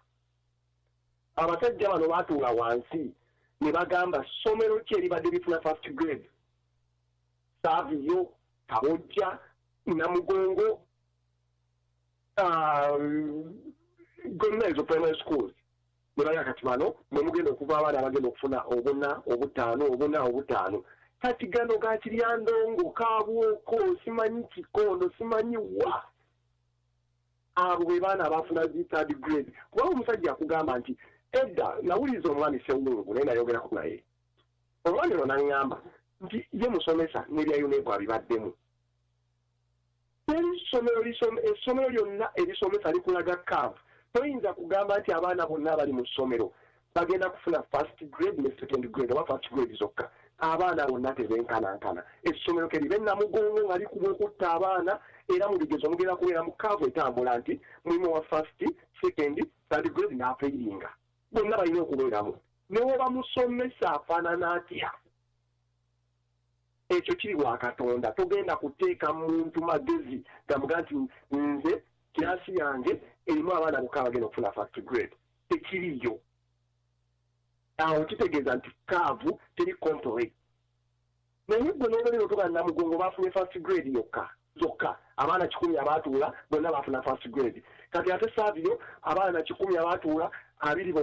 Abasajja bano baatuula wansi ne bagamba ssomero ki eribadde lifuna first grade? Saaviyo, Kabojja, Namugongo, gonna ezo primary schools. Ne bali kati bano mwe mugenda okuva abaana abagenda okufuna obuna. Kati gano ga Kiryandongo, Kaabwoko, simanyi Kikondo, simanyi wa. Abo bwe baana abafuna zi third grade. Kuba omusajja akugamba nti edda nawuliriza omwami Sewungu naye nayogerako naye. Omwami ono n'aŋŋamba nti ye musomesa n'ebya UNEB abibaddemu. Essomero lyonna erisomesa likulaga kaavu. Toyinza kugamba nti abaana bonna abali mu ssomero bagenda kufuna first grade ne second grade oba first grade zokka. Abaana bonna tebenkanankana. Essomero ke libe Namugongo nga likuba okutta abaana era mu bigezo mugenda kubeera mu kaavu etambula nti mulimu wa first, second, third grade n'afeiringa. Bonna balina okubeeramu. Ne woba musomesa afaanana atya? Ekyo kiri wa Katonda. Togenda kuteeka muntu magezi gamuga nti nze kirasi yange erimu abaana bokka bagenda okufuna first grade. Tekiriyo. Awo kitegeeza nti kaavu teri complete. Naye gwe n'olabira otuga Namugongo bafunye first grade zokka. Abaana 10 abaatuula bonna bafuna first grade. kati ate Savio abaana 10 abatuula 11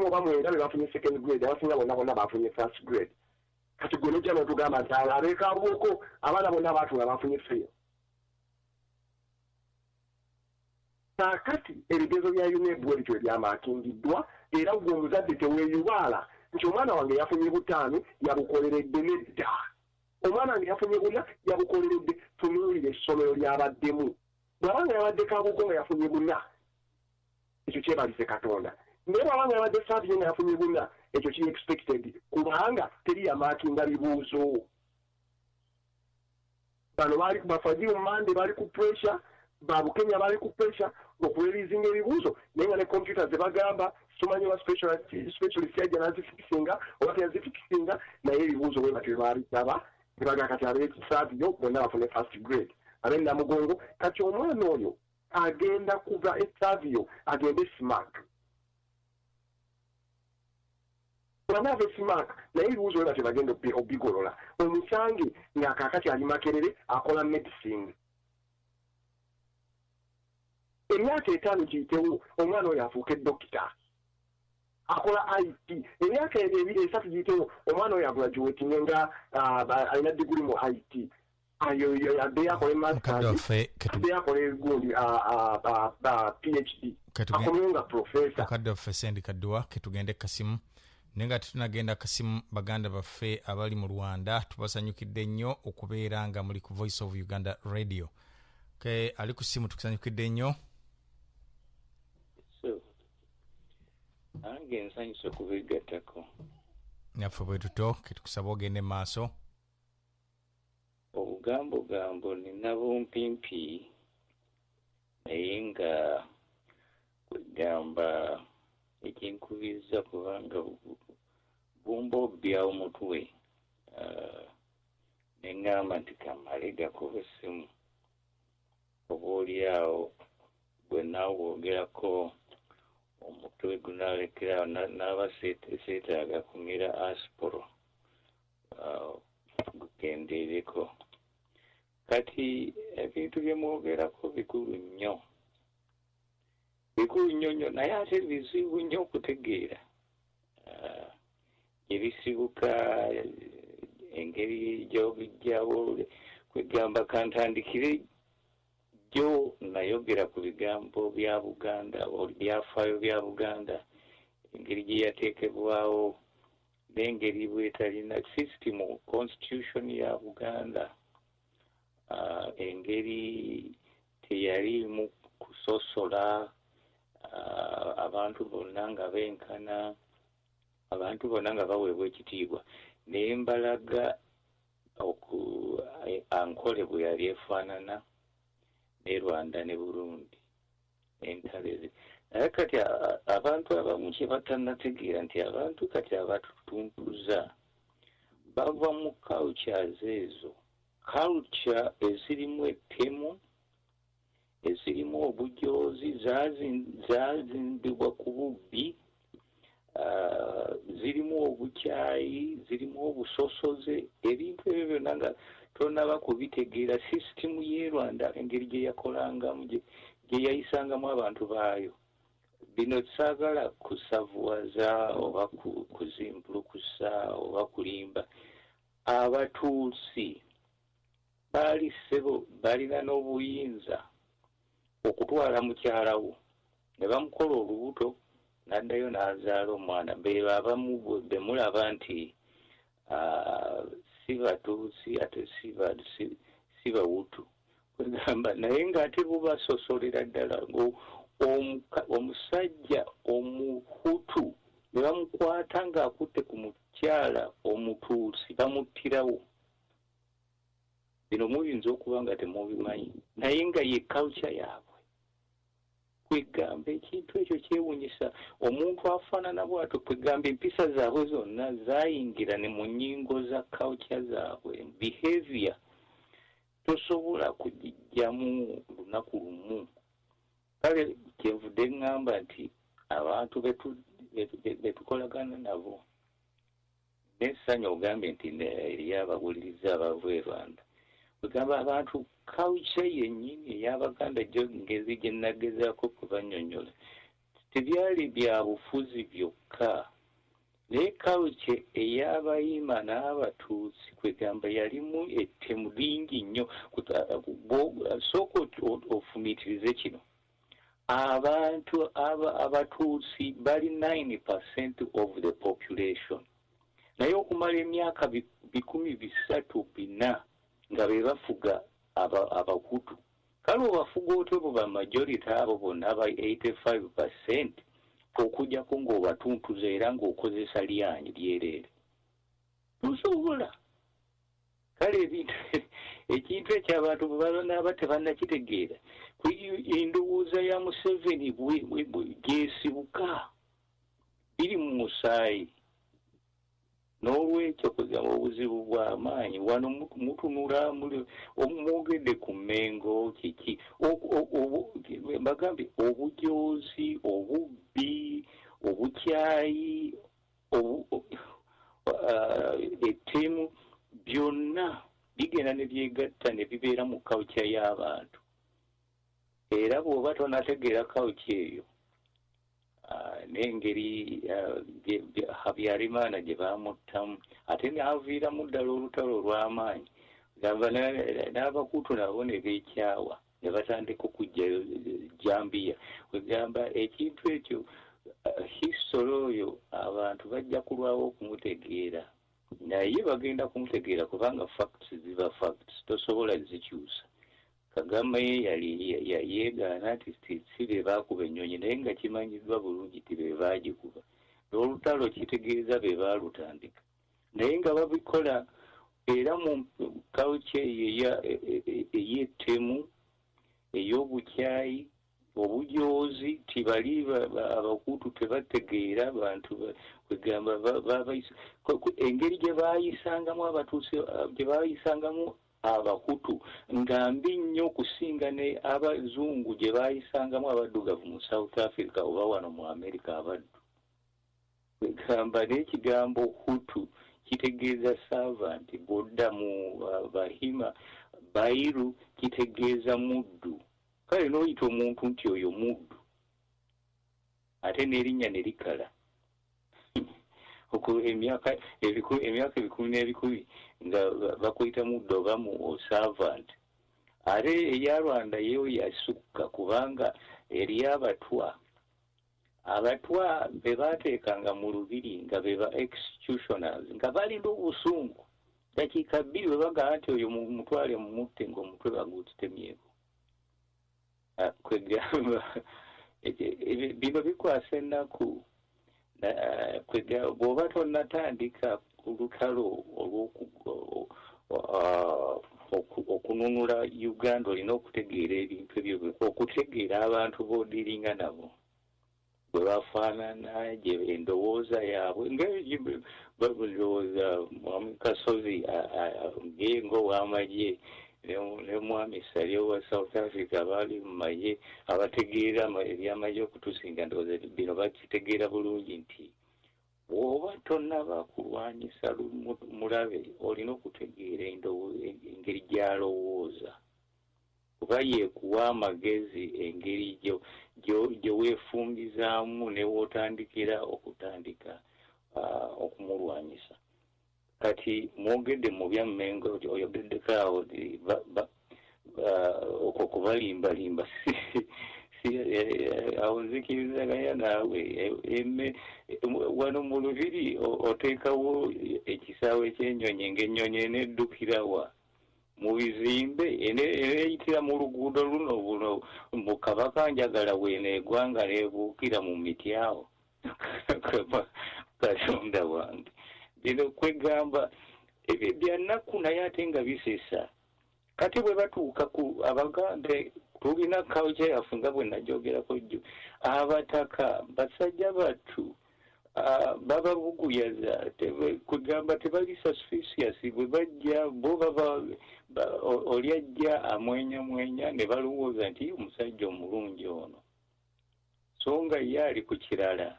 oba 9 be bafunye second grade abasinga bonna bafunye first grade kati gwe nojja n'otugamba nti ab'ekaabuuko abaana bonna abatuula bafunye fail. Kaakati ebigezo bya UNEB bwebityo ebyamaakingiddwa era gwe omuzadde teweeyubaala nti omwana wange yafunye 5 yabukoleredde nedda. Omwana wange yafunye 4 yabukoleredde, tunuulira essomero lyabaddemu. Bw'abanga yabadde kaabuuko nga yafunye 4 ekyo kyebalise Katonda. Naye bw'abanga yabadde Savio nga yafunye 4 ekyo kiri expected kubanga teri yamaakinga bibuuzo. Bano baali Bafajiru Mande bali ku pressure, Babukenya bali ku pressure okwerizinga ebibuuzo naye nga ne computer ze bagamba tumanyi wa specialist yajja nazifikisinga oba teyazifikisinga naye ebibuuzo bwe batyo baabitaba ne bagaa kati ab'Savio bonna bafune first grade. Ab'Namugongo kati omwana oyo agenda kuva Savio agende SMART. Bw'anaava SMART naye ebibuuzo bwe batyo bagenda obigolola. Omusange ng'akaakati ali Makerere akola medicine. Emyaka 5 giyitewo omwana oyo afuuke dokita akola IT. Emyaka 2-3 giyitewo omwana oyo agraduatinge nga alina diguli mu IT. Ayo yadde yakole masters yadde yakole gundi PhD akomewo nga professor. Mukadde waffe Sendi Kadduwa ketugende kasimu nenga tunagenda kasimu baganda baffe abali mu Rwanda tubasanyukidde nnyo okubeera nga muli ku Voice of Uganda Radio. Ali ku simu tukusanyukidde nnyo. Ange nsanyuse kubigattako. Naffe bwe tuto ketukusaba ogende maaso. Obugambo nina bumpimpi naye nga kwegamba ekinkubiriza kubanga bumbobbya omutwe neŋŋamba nti kamale gakuba essimu oba oliawo bwe naawe wogerako omutwe gunaalekerawo n'aba seetaaga kumira asporo gukendeereko. Kati ebintu bye mwogerako bikulu nnyo naye ate bizibu nnyo okutegeera ebisibuka engeri gy'obijjawo kwegamba kantandikire jjo nayogera ku bigambo bya Buganda byafaayo bya Buganda engeri gye yateekebwawo n'engeri bwetalina system constitution ya Buganda engeri teyalimu kusosola abantu bonna nga benkana abantu bonna nga baweebwa ekitiibwa n'embalaga ankole bwe yali efaanana ne Rwanda ne Burundi entaleze. Naye kati abantu abamu kye batannategeera nti abantu kati abatutumpuza bava mu cultures ezo, culture ezirimu ettemu, ezirimu obujoozi, zazimbibwa ku bubbi, zirimu obukyayi, zirimu obusosoze, ebintu ebyo byonna nga tonaba kubitegeera sisitimu y'e Rwanda engeri gye yakolangamu gye yayisangamu abantu baayo. Bino saagala kusavuwaza oba kuzimpulukusa oba kulimba. Abatuusi baali ssebo balina n'obuyinza okutwala mukyala wo ne bamukola olubuto n'addayo n'azaala omwana. Be abamu be mulaba nti si batuusi ate si bawutu kwegamba naye ng'ate bubasosolera ddala omusajja omuhutu ne bamukwata ng'akutte ku mukyala omutuusi bamuttirawo. Bino muyinza okuba nga temubimanyi naye nga ye culture yaabwe. Kwegamba ekintu ekyo kyewunyisa omuntu afaanana bw'atyo. Kwegamba empisa zaabwe zonna zaayingira ne mu nnyingo za culture zaabwe. Behavior tosobola kugijjamu lunaku lumu. Kale kyenvudde ngamba nti abantu betukolagana nabo n'essanyu ogambye nti eriyo abawuliriza abava e Rwanda kugamba abantu culture yennyini ey'Abaganda gyo ngezi gye nagezaako kubanyonnyola tebyali bya bufuzi byokka naye culture ey'Abayima n'Abatuusi kwegamba yalimu ettemu lingi nnyo sooka ofumiitirize kino abantu Abatuusi bali 9% of the population naye okumala emyaka 300-400 nga be bafuga Abahutu kale obafuga otyo bo ba majority abo bonna aba 85% okujjako ng'obatuntuza era ng'okozesa lyanyi lyerere tosobola kale ebintu ekintu ekyabantu bwe tebannakitegeera endowooza ya Museveni gyesibuka biri mu musaayi n'olwekyo kugamba obuzibu bw'amaanyi wano mutunula mwogedde ku Mmengo kiki bagambye obujoozi obubbi obukyayi ettemu byonna bigenda ne byegatta ne bibeera mu kawuca y'abantu era bw'oba tonategeera kawuca eyo n'engeri Habyarimana gye baamuttamu ate n'aviiramu ddala olutalo olw'amaanyi gamba n'Abakutu nabo ne beekyawa ne batandika okujjayo Jambiya wegamba ekintu ekyo history oyo abantu bajja kulwawo okumutegeera naye bagenda kumutegeera kubanga facts ziba facts tosobola zikyusa Kagame yeegaana nti si be baakuba ennyonyi naye nga kimanyiddwa bulungi ti be baagikuba n'olutalo kitegeeza be baalutandika naye nga babikola era mu kawuca ey'ettemu ey'obukyayi obujoozi tibali Abakutu tebategeera abantu kwegamba engeri gye baayisangamu Abatuusi gye baayisangamu Abahutu nga mbi nnyo okusinga ne Abazungu gye baayisangamu abaddugavu mu South Africa oba wano mu America abaddu kwegamba n'ekigambo Hutu kitegeeza servant bodda mu Bahima Bairu kitegeeza muddu kale n'oyita omuntu nti oyo muddu ate n'erinnya ne likala emyaka 10 nga bakuyita muddu oba mu servant ate eya Rwanda yewe yasukka kubanga eri abatwa be baateekanga mu lubiri nga be ba executioners nga balinda obusungu dakiika 2 bwe bagamba nti oyo mutwale mumutte ng'omutwe baguutemyeko kwegamba bino bikwasa ennaku bw'oba tonnatandika olutalo okununula Uganda olina okutegeera ebintu ebyo okutegeera abantu b'odiringa nabo bwe bafaanana endowooza yaabwe ngabalowooza Mwami Kasozi ng'ow'amagye ne Mwami Sali owa South Africa baali mu magye abategeera ebyamagye okutusinga ndowooza bino bakitegeera bulungi nti bw'oba tonnaba kulwanyisa mulabe olina okutegeera engeri gy'alowooza kuba yeekuwa amagezi engeri gye weefumbizaamu ne wootandikira okutandika okumulwanyisa kati mwogedde mu bya Mmengo oyogeddeko awo okwo kubalimbalimba awo nzikirizaganya naawe wano mu lubiri oteekawo ekisaawe ky'ennyonyi ng'ennyonyi eneddukirawa mu bizimbe eneeyitira mu luguudo luno buno mu Kabakanjagala weeneegwanga neebuukira mu miti awo Katonda wange bino kwegamba ebyo bya nnaku naye ate nga bisesa kati bwe batuuka ku Abaganda tulina kawuca yaffe nga bwe najjogerako jjo abataka basajja battu bababuguyaza kwegamba tebali suspicious bwe bajja bo baba oli ajja amwenyamwenya ne balowooza nti omusajja omulungi ono so nga ye ali ku kirala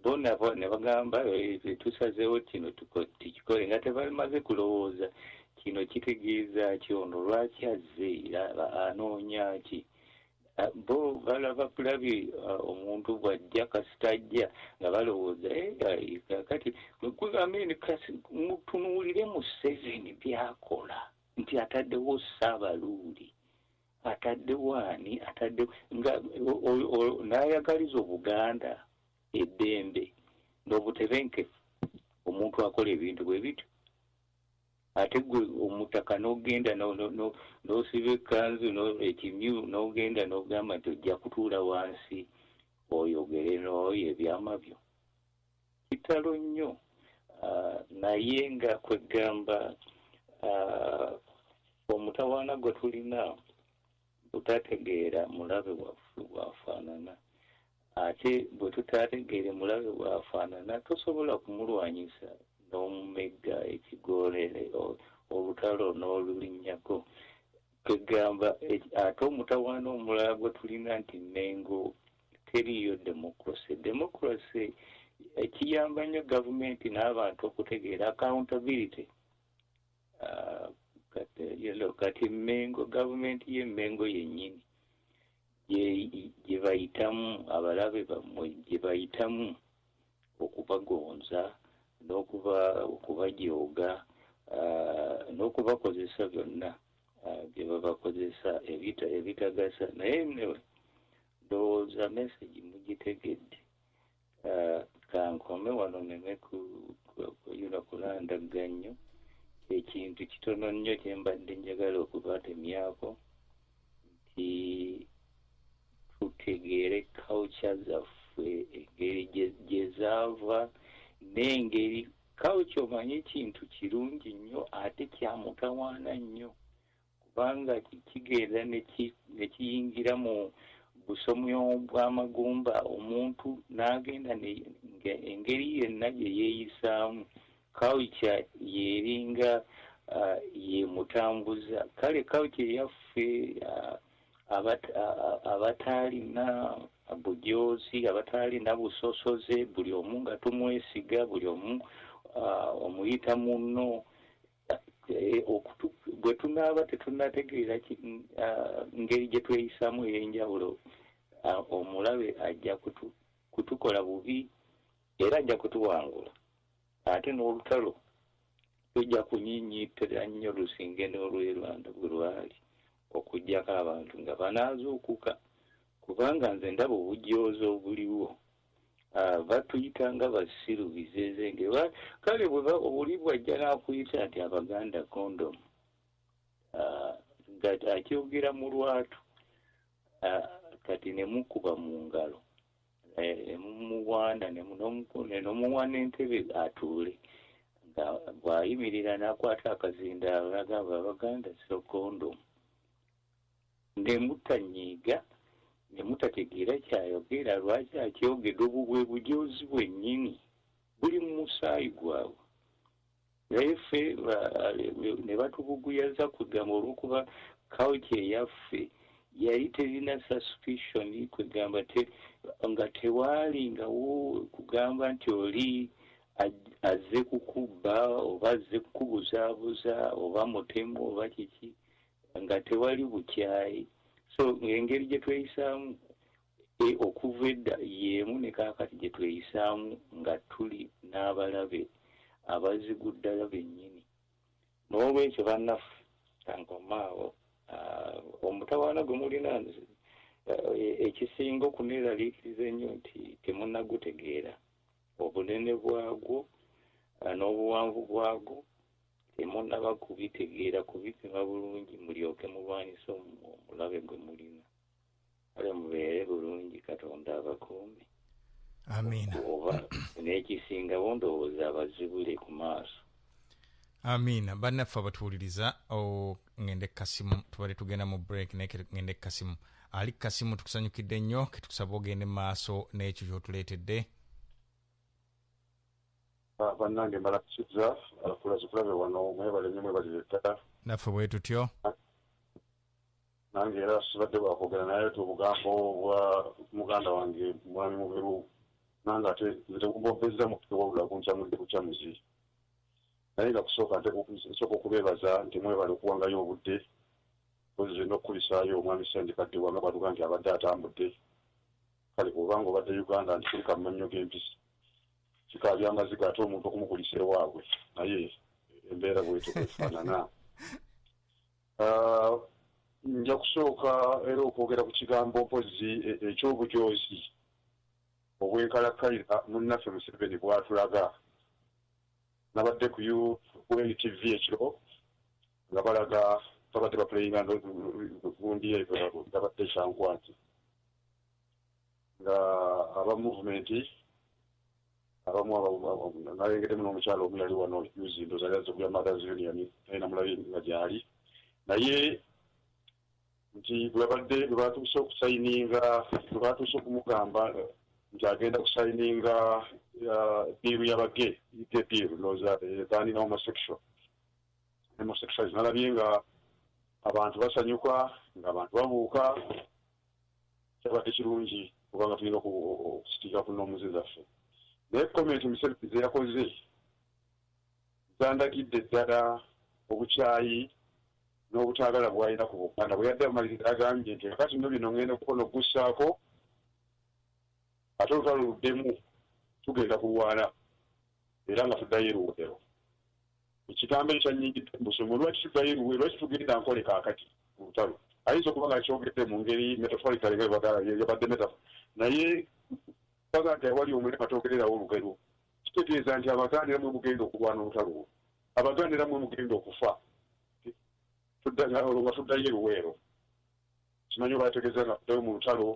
bona ne bagamba tusazeewo kino tukikole nga tebamaze kulowooza kino kitegeeza ki ono lwaki azze anoonya ki bo balaba kulabye omuntu bw'ajja kasitajja nga balowooza kati amini mutunuulire mu 7 byakola nti ataddewo Ssaabaluuli ataddewo ani ataddewo nga n'ayagaliza Obuganda eddembe n'obutebenkefu omuntu akola ebintu bwe bityo ate gwe omutaka n'ogenda n'osiba ekkanzu ekimyu n'ogenda n'ogamba nti ojja kutuula wansi oyogere n'oyo ebyama byo kitalo nnyo naye nga kwegamba omutawaana gwe tulina butategeera mulabe waffe bwafaanana ate bwe tutategeere mulabe bwafaanana tosobola kumulwanyisa n'omumegga ekigoolere olutalo n'olulinnyako kwegamba ate omutawaana omulala gwe tulina nti Mengo teriyo democracy ekiyamba nnyo gavumenti n'abantu okutegeera accountability kati Mengo gavumenti ye Mengo yennyini gye bayitamu abalabe bammwe gye bayitamu okubagonza n'okubajooga n'okubakozesa byonna bye babakozesa ebitagasa naye newe ndowooza message mugitegedde kankome wano neme kulandagga nnyo ekintu kitono nnyo kye mbadde njagala okubatemyako nti tutegeere culture zaffe engeri gye zaava n'engeri culture omanyi ekintu kirungi nnyo ate kyamutawaana nnyo kubanga kigenda ne kiyingira mu busomyo bw'amagumba omuntu n'agenda engeri yenna gye yeeyisaamu culture yeringa yemutambuza kale culture yaffe abataalina bujoozi abataalina busosoze buli omu nga tumwesiga buli omu omuyita munno bwe tunaaba tetunategeera ngeri gye tweyisaamu ey'enjawulo omulabe ajja kutukola bubi era ajja kutuwangula ate n'olutalo tujja kunyiinyiitira nnyo lusinge n'olw'Erwanda bwe lwali okuggyako abantu nga banaazuukuka kubanga nze ndaba obujoozi obuliwo batuyita nga basiru bizezenge kale oli bwajja n'akuyita nti Abaganda condom nga akyogera mu lwatu kati ne mukuba mu ngalo nemumuwaana n'omuwaana entebe atuule nga bw'ayimirira n'akwata akazindaalo n'agamba Abaganda so condom ne mutanyiiga ne mutategeera kyayogera lwaki akyogedde obwo bwe bujoozi bwennyini buli mu musaayi gwabwe naye ffe ne batubuguyaza kugamba olw'okuba culture eyaffe yali terina suspicion kwegamba nga tewaali ngawo kugamba nti oli azze kukubba oba azze kukubuzaabuza oba mutemu oba kiki nga tewali bukyayi so engeri gye tweyisaamu okuva edda y'emu ne kaakati gye tweyisaamu nga tuli n'abalabe abaziguddala bennyini n'olwekyo bannaffe kankomaawo omutawaana gwe mulina ekisinga okuneeraliikiriza ennyo nti temunnagutegeera obunene bwagwo n'obuwanvu bwagwo temunnaba kubitegeera kubipima bulungi mulyoke mulwanyisa omulabe gwe mulina ale mubeere bulungi Katonda abakuumi amiina oba n'ekisingawo ndowooza abazibule ku maaso amiina bannaffe abatuwuliriza ngende Kasimu tubadde tugenda mu break naye ngende Kasimu ali Kasimu tukusanyukidde nnyo ketukusaba ogende mu maaso n'ekyo kyotuleetedde bannange mbalakusiza kulabe wano mwebale nnyo mwebalireta naffe bwe tutyo nange era sibadde bwakwogera naye obugambo bwa muganda wange mwami muberu nange ate nze tekubombezza mu wabula kuncamudde kucamuzi naye nga kusooka nsooka okubeebaza nti mwebale okuwangayo obudde oze n'okukulisaayo omwami Sendikadde wanga batuga nti abadde atambudde kale kubanga obadde Uganda nti kulika mumannyo g'empisi kikaabya amaziga ate omuntu okumukulisa ewaabwe naye embeera bwetyo bwefaanana. Nja kusooka era okwogera ku kigambo mpozzi eky'obujoozi obwenkalakkalira munnaffe Museveni bw'atulaga. Nabadde ku UNTV ekiro nga balaga babadde bapuleyinga gundi gabadde ekyankwati nga aba movementi abamu nalengedemu n'omukyalo omu yali wano yuzi ndoza yazze kuya Mothers Union naye namulabe nga gyali naye nti bwe batuuse okusayininga bwe batuuse okumugamba nti agenda kusayininga biiru y'abage biiru noza banning homosexuals nalabye nga abantu basanyuka nga abantu babuuka kyabadde kirungi kubanga tulina okusitiika ku nnoomuzi zaffe naye komenti Museveni ze yakoze zandagidde ddala obukyayi n'obutaagala bw'alina ku Buganda bwe yadde amaliriza agambye nti kakati nno bino ngenda okukono ogussaako ate olutalo luddemu tugenda kulwana era nga tuddayo eruwero ekigambo ekyanyingidde musomo lwaki tuddayo eruwero lwaki tugenda nkole kaakati mu lutalo ayinza okuba nga kyogedde mu ngeri metaphorically nga yabadde metaphor naye baga nti awali omulema toogererawo olugero kitegeeza nti Abaganda era mwe mugenda okulwana olutalo Abaganda era mwe mugenda okufa nga tuddayo eruweero kimanyi oba yategeeza nga tuddayo mu lutalo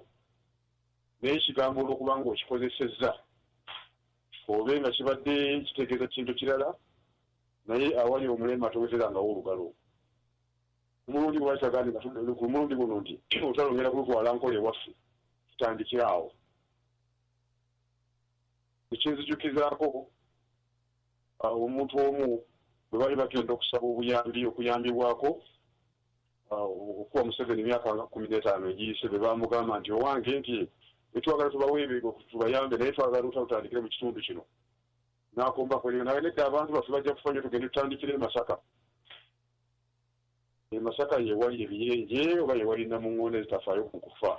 naye ekigambo olwokuba nga okikozesezza obe nga kibadde kitegeeza kintu kirala naye awali omulema togezerangawo olugalo omulundi gwakagandi ku mulundi guno nti olutalo ngenda kulutwala nkola ewaffe tutandikire awo ekinzijukizaako omuntu omu bwe bali bagenda okusaba obuyambi okuyambibwako okuwa Museveni emyaka 15 egiyise bwe bamugamba nti owange nti etwagala tubaweebeko tubayambe naye twagala tutandikire mu kitundu kino n'akomba kweringa naye nedda abantu baffe bajja kufa nyo tugende tutandikire Masaka Masaka yewali ebiyenje oba yewali namuŋŋondo ezitafaayo ku kufa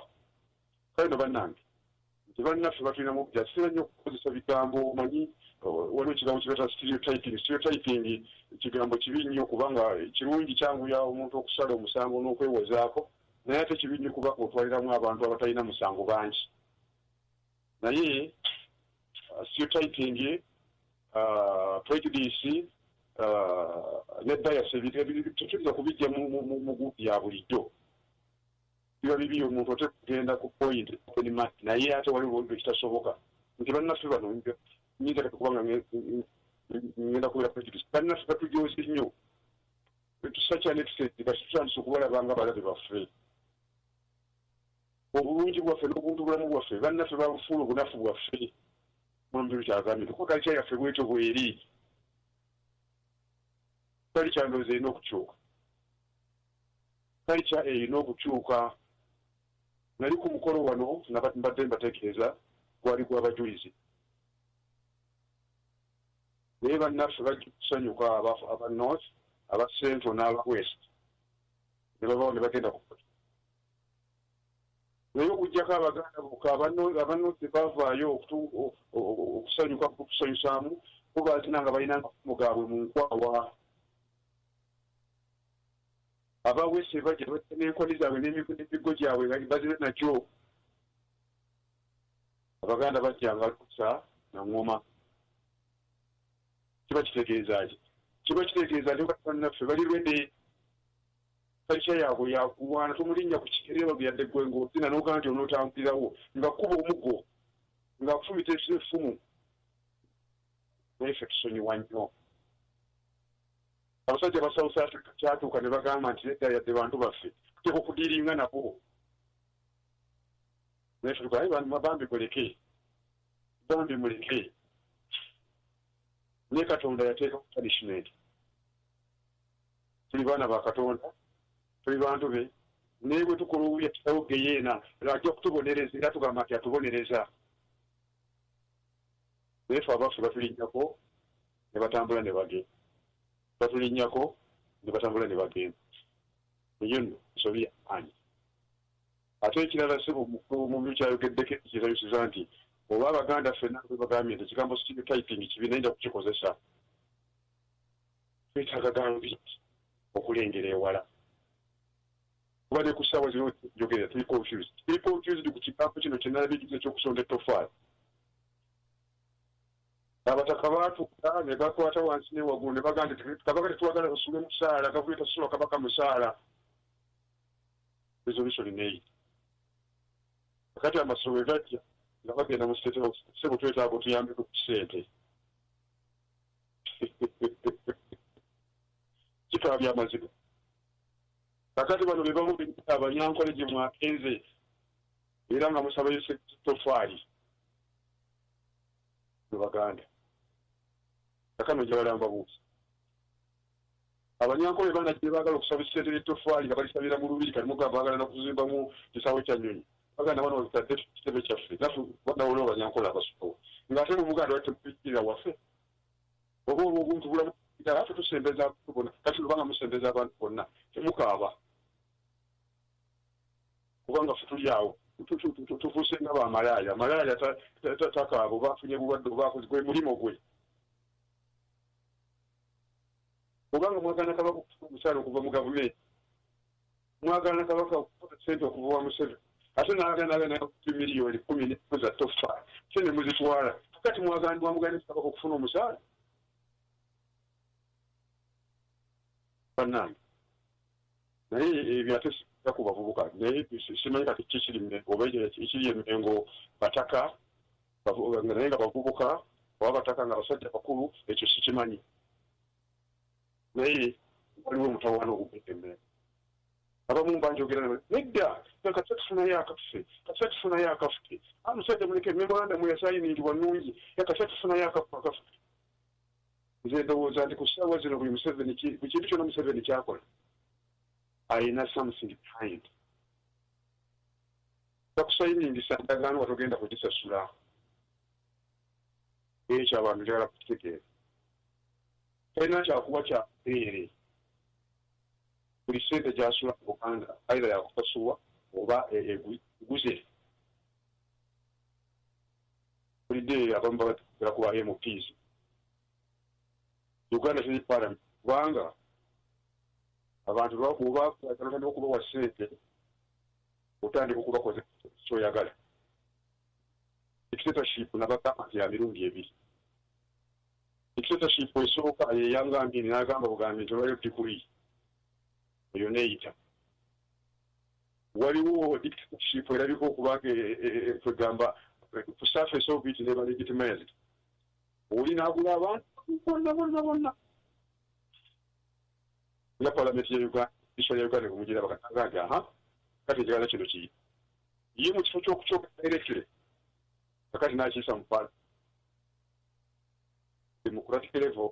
kale no bannange nti bannaffe batulinamu okujasira nnyo okukozesa bigambo omanyi waliwo ekigambo kibata stereotyping ekigambo kibi nnyo kubanga kirungi kyanguya omuntu okusala omusango n'okwewozaako naye ate kibi nnyo kubanga otwaliramu abantu abatalina musango bangi naye stereotyping prejudice ne bias tetulina kubijja mu gupu ya bulijjo biba bibi omuntu otekugenda ku point naye ate waliwo ekitasoboka nti bannaffe bano nyinza kubanga ngenda kubeera prejudice bannaffe batujoozi nnyo such an extent batutandisa okubalabanga abalabe baffe obulungi bwaffe n'obuntu bulamu bwaffe bannaffe babufuula obunafu bwaffe mwami bikyagambye kuba kalica yaffe bwetyo bweri kalica ndowooza erina okukyuka kalica erina okukyuka nali ku mukolo wano mbadde mbategeeza gwali gw'abajulizi naye bannaffe bajja kusanyuka aba north aba central n'aba west ne babawo ne bagenda kukola naye okuggyako Abaganda bokka aba north bavaayo okusanyuka kutusanyusaamu bo baatina nga balina amafumo gaabwe mu nkwawa aba west bajja n'enkoni zaabwe n'emigo gyabwe nga bazire nagyo Abaganda bajjanga lukusa na ngoma kiba kitegeeza ki kiba kitegeeza nti bannaffe bali lwedde kalica yaabwe yakuwaana tomulinnya ku kikereero bwe yadde gwe ng'ozina n'ogamba nti onootambulirawo nga kuba omuggo nga kufumita effumu naye ffe tusonyiwa nnyo abasajja ba South Africa kyatuuka ne bagamba nti nedda yadde bantu baffe tuteeka okudiiringa nabo naye ffe tugaye bambi muleke naye Katonda yateeka ku punishment tuli baana ba Katonda tuli bantu be naye bwe tukola obubi atutawoge yeena ajja kutubonereza era tugamba nti atubonereza naye ffe abaffe batulinnyako ne batambula ne bagenda batulinnyako ne batambula ne bagenda eyo nno nsobi ani ate ekirala sebo mu kyayogeddeko ekirayusiza nti oba abaganda ffenna bwe bagambye nti ekigambo stereotyping kibi nayinza kukikozesa twetaaga gambiti okulengera ewala kuba ne ku ssaawa zino njogerera tuli confused ku kigambo kino kyenalabikiza ekyokusonda ettofaali abataka baatuka ne bakwata wansi ne waggulu ne bagamba nti kabaka tetwagala basule musaala gavumenti tasula kabaka musaala resolution neyi kakati amasomero we gajja nga bagenda mu state house sebo twetaaga otuyambeko ku ssente kitaba byamaziga kakati bano be bamu abanyankole gye mwakenze era nga musabayo tofaali ne baganda kakano gye balamba buusi abanyankole baana gye baagala okusaba essente ly'ettofaali nga balisabira mu lubiri kalimu ga baagala n'okuzimbamu kisaawe kya nnyonyi baganda bano babitadde kitebe kyaffe naffe banawole abanyankole abasukawo ng'ate mu buganda batemupikirira waffe oba olwo obuntu bulamu ate tusembeza abantu bonna kati lubanga musembeza abantu bonna temukaaba kubanga ffe tuli awo tufuuse nga bamalaaya amalaaya takaaba oba afunye bulwadde oba gwe mulimo gwe obanga mwagana kabaka okufuna omusaala okuva mu gavumenti mwagana kabaka okufuna sente okuva wa Museveni ate naagana miliyoni 10 za tofaali kye ne muzitwala kati mwagana kabaka okufuna omusaala bannange naye ebyo ate sijja ku bavubuka naye simanyi kati kikiri oba ekiri emengo bataka naye nga bavubuka oba bataka nga basajja bakulu ekyo sikimanyi naye waliwo omutawaana ogugedde abamu banjogera nedda kati tufunayo akaffe amusajja muleke memoranda muyasayiningibwa nnungi kati tufunayo akaffe nze ndowooza nti ku ssaawa zino buli Museveni ku kintu kyonna Museveni kyakola ayina something behind bakusayiningisa ndagaano watogenda kugisasula ekyo abantu njagala kukitegeera talina kyakuba kyabeere buli ssente gyasula mu Buganda aira yakukasuwa oba eguze bulidde abamu babatera kuba MPs Uganda teri parliament kubanga abantu bakubaagala okubawa ssente otandika okubakoza kyoyagala dictatorship nabagamba nti ya mirundi ebiri dictatorship esooka yeyangambye n'agamba bugambi nti olwayo diguri eyo neeyita waliwo dictatorship erabika okubanga kwegamba ku surface of it neba legitimized oli n'agula abantu bonna nga palamenti ya Uganda iswa ya Uganda kumugira bakatanga kati njagala kino ki ye mu kifo ky'okukyoka erekere kakati n'akiisa mu democratic level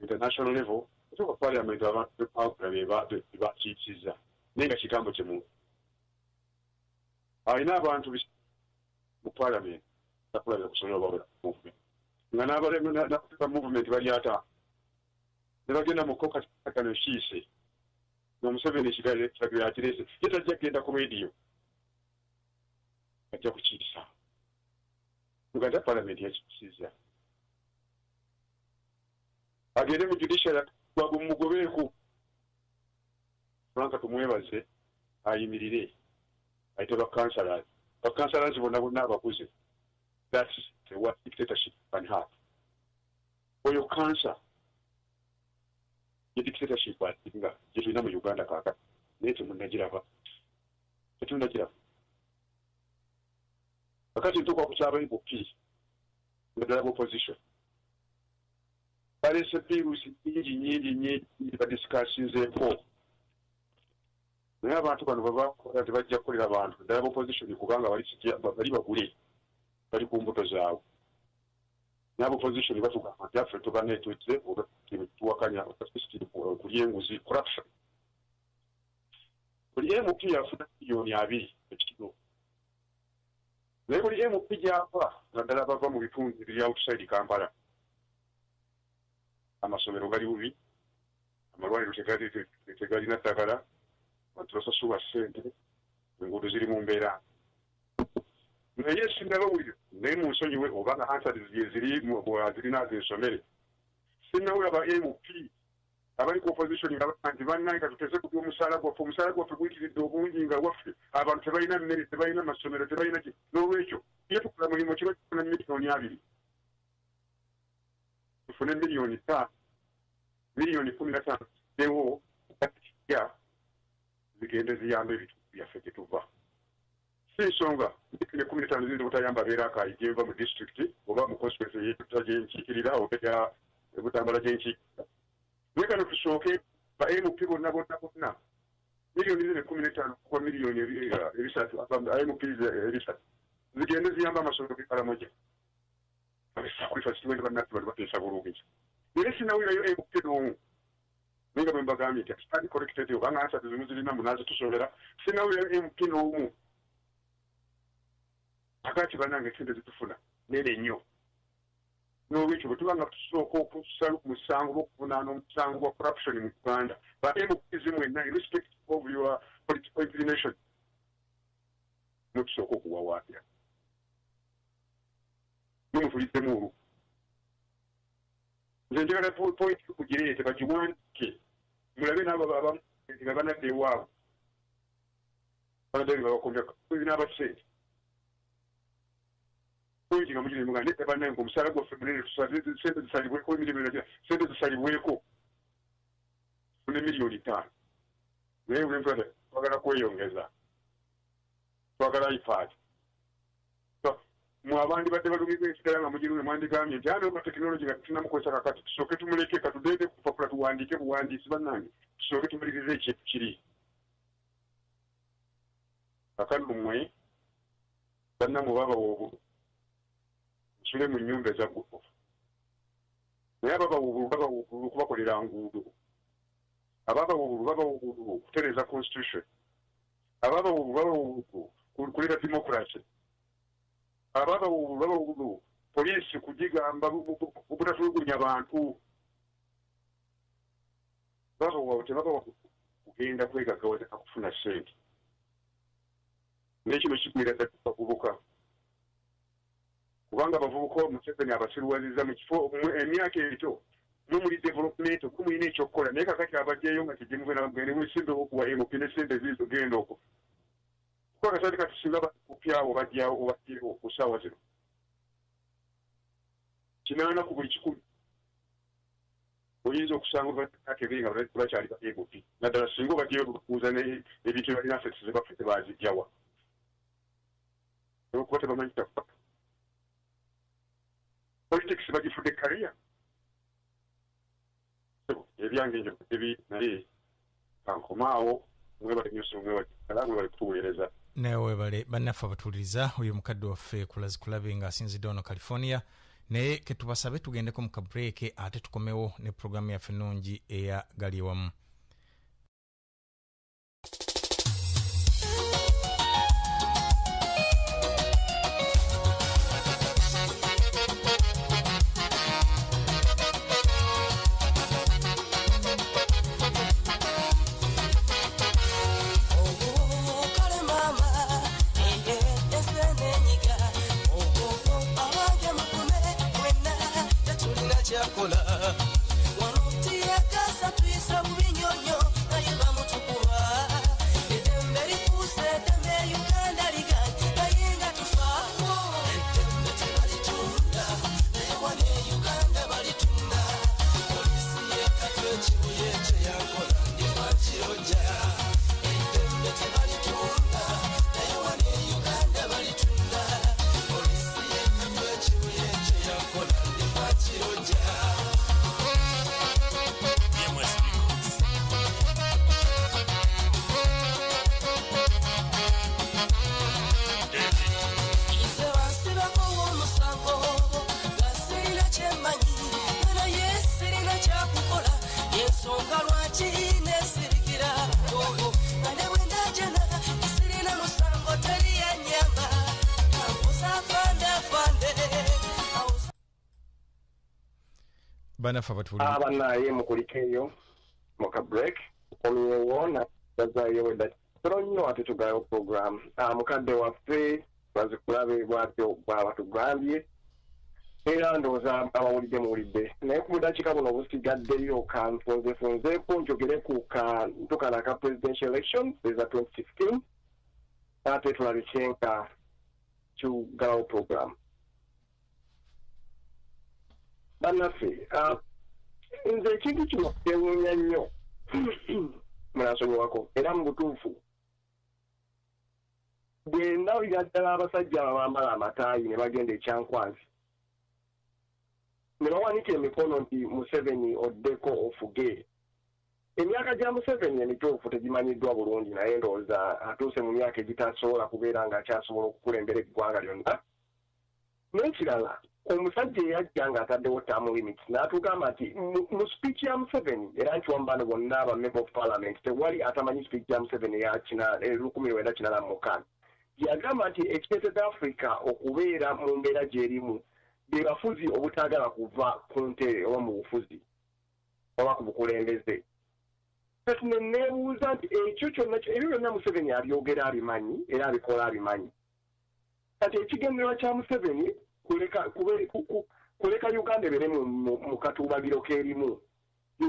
international level okutuuka parliament abantu bebakiikiriza naye nga kigambo kimu alina abantu mu parliament takulabira kusobola babula movement nga n'abaleka movement bali ata ne bagenda mu kokakano kiise n'Omuseveni ekiragiro akirese ye tajja kgenda ku rediyo ajja kukiisa Uganda parliament yakikisiza agende mu judiciary mugobeeku Franka tumwebaze ayimirire ayite bakansalazi bonna abakuze that's what dictatorship can have oyo cancer ye dictatorship atinga gyetulina mu Uganda kaakati naye temunnagiraba kakati ntuuka ku kyaba MPP nga opposition baleese birusi nyingi badisikasinzeeko naye abantu bano babakola tebajja kukolera bantu ddala opposition kubanga bali bagule bali ku mbuto zaabwe naye opposition batugamba nti affe tubaneetweze tuwakanya okulya enguzi corruption buli MP yafuna miliyoni 2 ekiro naye buli MP gyava naddala bava mu bitundu ebiri outside Kampala amasomero gali bubi amalwaliro tegalina ddagala abantu basasula ssente enguudo ziri mu mbeera naye sinnabawulira naye mu nsonyiwe oba nga hansard zirina zensomere sinnawula ba mp abali ku opposition nga nti bannaye ka tuteze ku omusaala gwaffe guyitiridde obungi nga waffe abantu tebalina mmere tebalina masomero tebalina ki n'olwekyo ye tukula mulimu kiba kifuna miliyoni 2 tufune miliyoni 5 miliyoni 15 ewo ya zigende ziyamba ebitu byaffe gye tuva si nsonga ne 15 zindi butayamba beera akaayije eva mu district oba mu constituency yetuta gyenkiikirira oba ya butambala gyenkiikirira naye kano tusooke ba mp bonna miliyoni 15 kuba miliyoni 3 mp 3 zigende ziyamba amasomero g'ekalamoja sacrifice bannaffe bali bateesa bulungi naye sinawulirayo mp n'omu naye nga bwe mbagambye nti stand corrected oba nga ansatu zimu zirina munaazi tusobera sinawulirayo mp n'omu agati bannange sente zitufuna nene nnyo n'olwekyo bwe tuba nga tusooka okusala ku musango gw'okuvunaana omusango gwa corruption mu uganda ba mp zimwenna irrespective of your political inclination mutusooka okuwawaabira mumutuliddemu olwo nze njagala point kugireete bagiwandike mulabe n'abo abamu nga banadde ewaabwe banadde nga bakomya n'abasente point nga mugire muga ndete bannaye nga omusaala gwaffe munene sente zisalibweko emirimu sente zisalibweko tufune miliyoni 5 naye buli muntu twagala kweyongeza twagala ipad mu abandi badde balumizwa ekitala nga mugirume mwandigambye nti ano tekinologi nga tunamukozesa kakati tusooke tumuleke katudeede ku papula tuwandiike buwandiisi bannange tusooke tumulirize ekintu kiri kakano mmwe bannamu babawa obulu nsule mu nnyumba ezaggulu naye ababawa obulu kubakolera nguudo ababawa obulu okutereeza constitution ababawa obulu kulera democracy ababawa obulu poliisi kugigamba obutatulugunya bantu tebabawa kugenda kwegaggawaza kakufuna ssente nekino kigwira ddala bavubuka kubanga abavubuka Museveni abasiruwaziza mu kifo emyaka ebito mumuli development kumulina ekyokukola naye kakati abajjayo nga tegimugenda okuwa mp ne sente ziizo genda okwo kukola kasati kati singa bakupyawo bajjawo obajjewo ku ssaawa zino 8 ku buli 100 oyinza okusanga bakebiri nga bakyali ba mp naddala singa obajjayo okukuuza ebintu ebalina assets ze baffe tebazijjawa olwokuba tebamanyi kyafa politics bagifudde kariya ebyange nje ebi naye kankomaawo mwebale nnyo mwebale kutuweereza naye webale bannaffe abatuuliriza oyo mukadde waffe kulabe nga asinzidde wano California naye ketubasabe tugendeko mu kabreeke ate tukomewo ne programu yaffe ennungi eya gali ewamu. abanaye mukulikeeyo moka break omyewo nazayo da tronyo ate tugayo program mukadde waffe bazikulabe bwatyo bw'abatugambye era ndowooza abawulidde muwulidde naye ku budakiika buno obusigaddeyo kanfunzefunzeeko njogere ku kantukana ka presidential elections eza 2016 ate tulabikyenka tugalawo program bannaffe nze ekintu kino kyewuunya nnyo munasonyiwako era mu butuufu bwe ndabira ddala abasajja abambala amataayi ne bagenda ekyankwazi ne bawanika emikono nti Museveni oddeko ofuge emyaka gya Museveni emituufu tegimanyiddwa bulungi naye ndowooza atuuse mu myaka egitasobola kubeera ng'akyasobola okukulembera eggwanga lyonna n'ekirala omusajja eyajja ng'ataddewo term limits n'atugamba nti mu speech ya Museveni era nti wambano bonna aba member of parliament tewali atamanyi speech ya Museveni ya 1986 yagamba nti ekiteetedde Africa okubeera mu mbeera gy'erimu be bafuzi obutaagala kuva ku ntebe oba mu bufuzi oba ku bukulembeze kati ne neebuuza nti ekyo kyonna ebyo byonna Museveni abyogera abimanyi era abikola abimanyi kati ekigendererwa kya Museveni kuleka Uganda ebeere mu katuubagiro k'erimu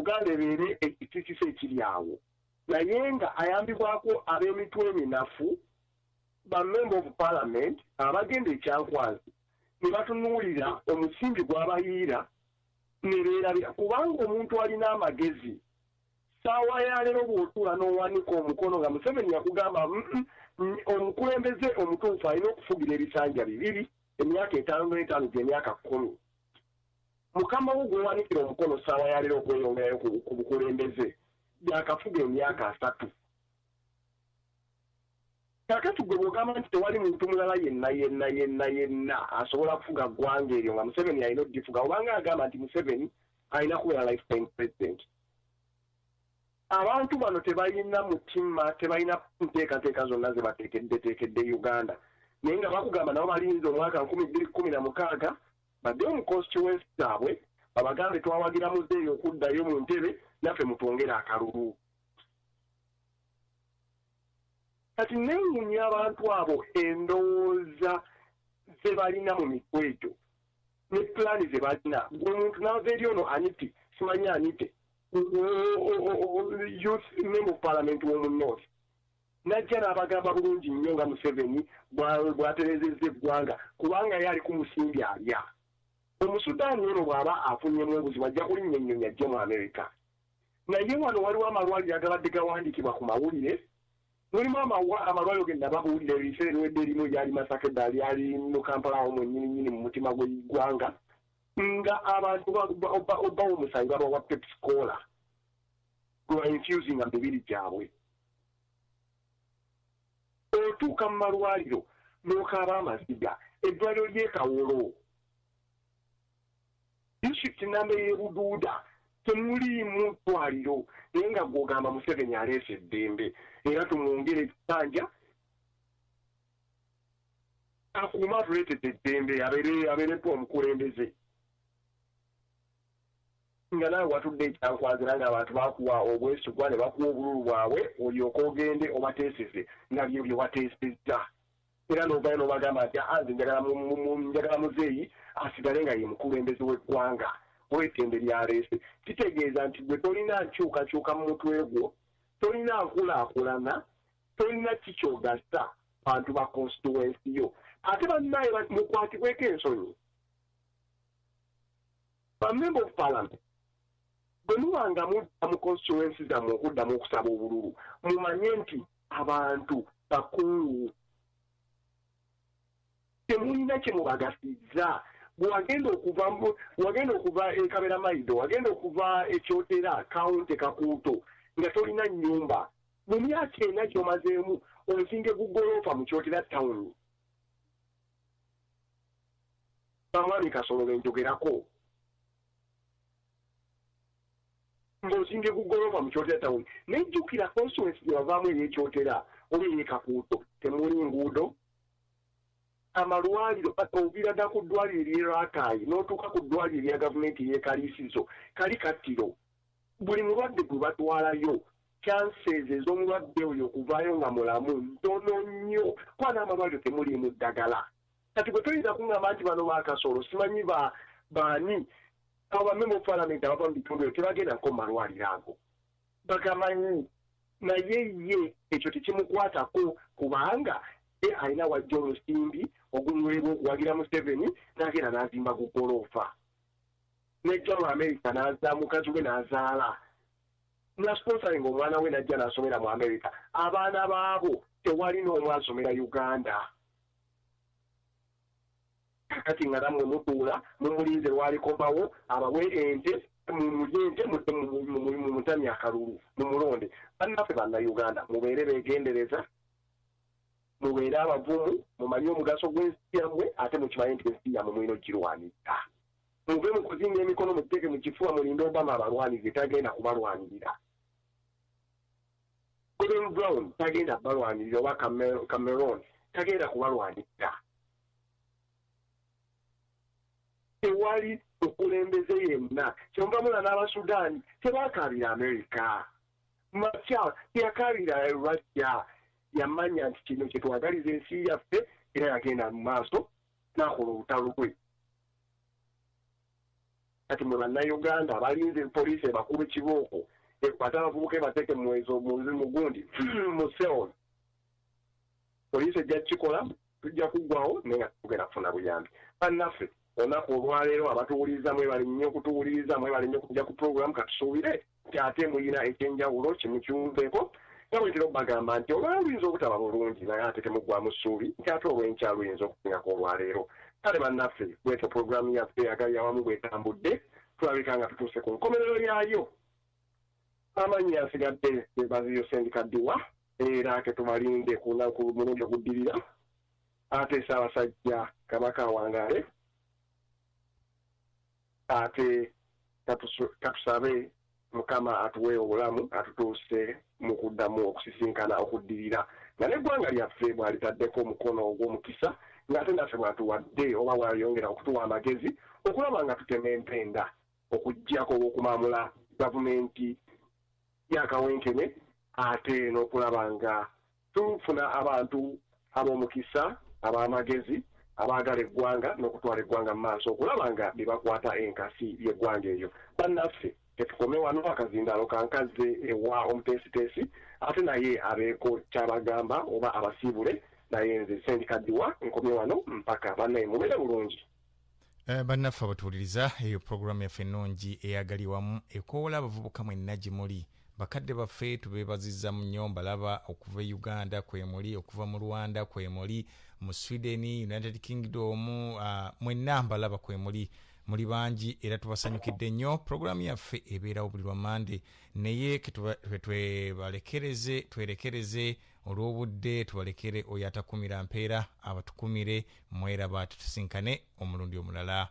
Uganda ebeere ekitikiso ekiri awo naye nga ayambibwako ab'emitwe eminafu ba member of parliament abagenda ekyankwazi ne batunuulira omusimbi gw'abayiira ne beerabira kubanga omuntu alina amagezi saawa ya leero bw'otuula n'owanika omukono nga Museveni yakugamba omukulembeze omutuufu alina okufugira ebisanja 2 emyaka 5 gy'emyaka 10 mukama wo gw'owanikira omukono saawa ya leero okweyongerayo ku bukulembeze byakafuga emyaka 3 kakati gwe bw'ogamba nti tewali muntu mulala yenna asobola kufuga ggwanga eryo nga Museveni alina odifuga obanga agamba nti Museveni alina kubeera lifetime president abantu bano tebalina mutima tebalina nteekateeka zonna ze bateekedde Uganda naye nga bakugamba nabo balinze omwaka 2016 baddeyo mu constituency zaabwe babagambe twawagira muzeeyo okuddayo mu ntebe naffe mutwongere akalulu kati newuunya abantu abo endowooza ze balina mu mitwe egyo ne pulaani ze balina gwe muntu n'ava eri ono aniti simanyi anite youth member of parliament w'omu north najja n'abagamba bulungi nnyo nga Museveni bw'aterezezza eggwanga kubanga ye ali ku musimbi alya omusudaani ono bw'aba afunyemu obuzibu ajja kulinnyonya ajje mu America naye wano waliwo amalwaliro agabadde gawandiikibwa ku mawulire mulimu amalwaliro ge nababuulira ebiseera ebiwedde erimu lyali Masaka eddala lyali mu Kampala awo mwennyininyini mu mutima gw'eggwanga nga abantu obbawo omusanyi babawa pepsikola lwa infusing emibiri gyabwe otuuka mu malwaliro n'okaaba amaziga eddwaliro ly'e Kawolo district namba y'e Buduuda temuliimu ddwaliro naye nga gw'ogamba Museveni aleese eddembe era tumwongere ekisanja akuuma atuleetedde eddembe abeereko omukulembeze nga naawe watudde ekyankwazi era ng'abantu bakuwa obwesigwa ne bakuwa obululu bwabwe olyoka ogende obateeseze nga byo bye wateesezza era n'ovayo n'obagamba nti nze njagala muzeeyi asigale nga ye mukulembeze w'eggwanga olw'ettembe lyaleese kitegeeza nti gwe tolina nkyukakyuka mu mutwe gwo tolina nkulaakulana tolina kikyogasa bantu ba constituency yo ate bannaye mukwatibweko ensonyi ba member of parliament bwe mubanga mudda mu constituency zammwe okuddamu okusaba obululu mumanye nti abantu bakungu temulina kye mubagasizza wagenda okuva ekabera maido wagenda okuva ekyotera kawunti kakuuto nga tolina nnyumba mu myaka ena gy'omazeemu omusinge gugoloofa mu kyotera tawuni bamwami Kasolo benjogerako ng'omusinge gugoloofa mu kyotera tawuni nejjukira constituency gye bavaamu ey'ekyotera oba ey'ekakuuto temuli nguudo amalwaliro ovira dda ku ddwaliro ery'Rakaayi n'otuuka ku ddwaliro erya gavumenti ery'Ekaliisizo kali kattiro buli mulwadde gwe batwalayo chances ez'omulwadde oyo okuvaayo nga mulamu ntono nnyo kuba n'amalwaliro temuliimu ddagala kati bwe toyinza kuŋŋamba nti bano baakasolo simanyi baani abo bamemba palamenti abava mu bitundu ebyo tebagendako mu malwaliro ago bagamanyi naye ye ekyo tekimukwatako kubanga alina wajja omusimbi ogumuleba okuwagira Museveni n'agenda n'azimba ku ggoloofa nejja mu America mukazi we n'azaala nasponsoringa omwana we najja n'asomera mu America abaana baabo tewali n'omu asomera Uganda kakati nga namwe mutuula mumulinze lwalikomawo abawe ente mumulye ente mumutamya akalulu mumulonde bannaffe bannayuganda mubeere beegendereza mubeere abavumu mumanye omugaso gw'ensi yammwe ate mukimanye nti ensi yammwe mulina ogirwanirira muve mu kuzinga emikono mugiteke mu kifuba mulinde Obama abalwanirire tagenda kubalwanirira Gordon Brown tagenda kubalwanirira oba Cameron tagenda kubalwanirira tewali okulembeze yenna kyonvamula n'Abasudaani tebaakaabira America Machar teyakaabira Russia yamanya nti kino kyetwagaliza ensi yaffe era yagenda mu maaso n'akola olutalo lwe kati mwe bannayuganda abalinze poliisi ebakuba ekibooko ekwate abavubuka ebateeke mu gundi mu Seoul poliisi ejja kukikola tujja kuggwawo naye nga tugenda kufuna buyambi bannaffe olunaku olwaleero abatuwuliriza mwebali nnyo okutuwuliriza mwebali nnyo okujja ku puroguramu katusuubire nti ate mulina ekyenjawulo kimukyumveeko nga bwe ntera okubagamba nti olwala luyinza obutaba bulungi naye ate temuggwamu ssuubi nti ate olw'enkya luyinza okusingako olwaleero kale bannaffe bwetyo puroguramu yaffe agali awamu bwetambudde tulabika nga tutuuse ku nkomerero lyayo amanyi asigadde baziyo sendikaddiwa era ke tubalinde ku lunaku mulundi oguddirira ate Ssaabasajja Kabaka Wangale ate katusabe Mukama atuwe obulamu atutuuse mu kuddamu okusisinkana okuddirira nga n'eggwanga lyaffe bw'alitaddeko omukono ogw'omukisa ng'ate naffe bw'atuwadde oba bw'ayongera okutuwa amagezi okulaba nga tutema empenda okuggyako olw'okumamula gavumenti yakawenkene ate n'okulaba nga tufuna abantu ab'omukisa ab'amagezi abaagala eggwanga n'okutwala eggwanga mu maaso okulaba nga bebakwata enkasi y'eggwanga eyo bannaffe tetukome wano akazindaalo kankaze ewa omuteesiteesi ate naye abeeko kyabagamba oba abasiibule naye nze sendikaddiwa nkomye wano mpaka bannaye mubeere bulungi bannaffe abatuwuliriza eyo puroguramu yaffe ennungi eyagaliwamu ekoola abavubuka mwenna gye muli bakadde baffe tubeebazizza mu nnyo mbalaba okuva e Uganda kwemuli okuva mu Rwanda kwemuli mu Sweden United Kingdom mwenna mbalaba kwemuli muli bangi era tubasanyukidde nnyo puroguramu yaffe ebeerawo buli lwa Mande naye twerekereze olw'obudde tubalekere oyo atakumira mpeera abatukumire mweraba tutusinkane omulundi omulala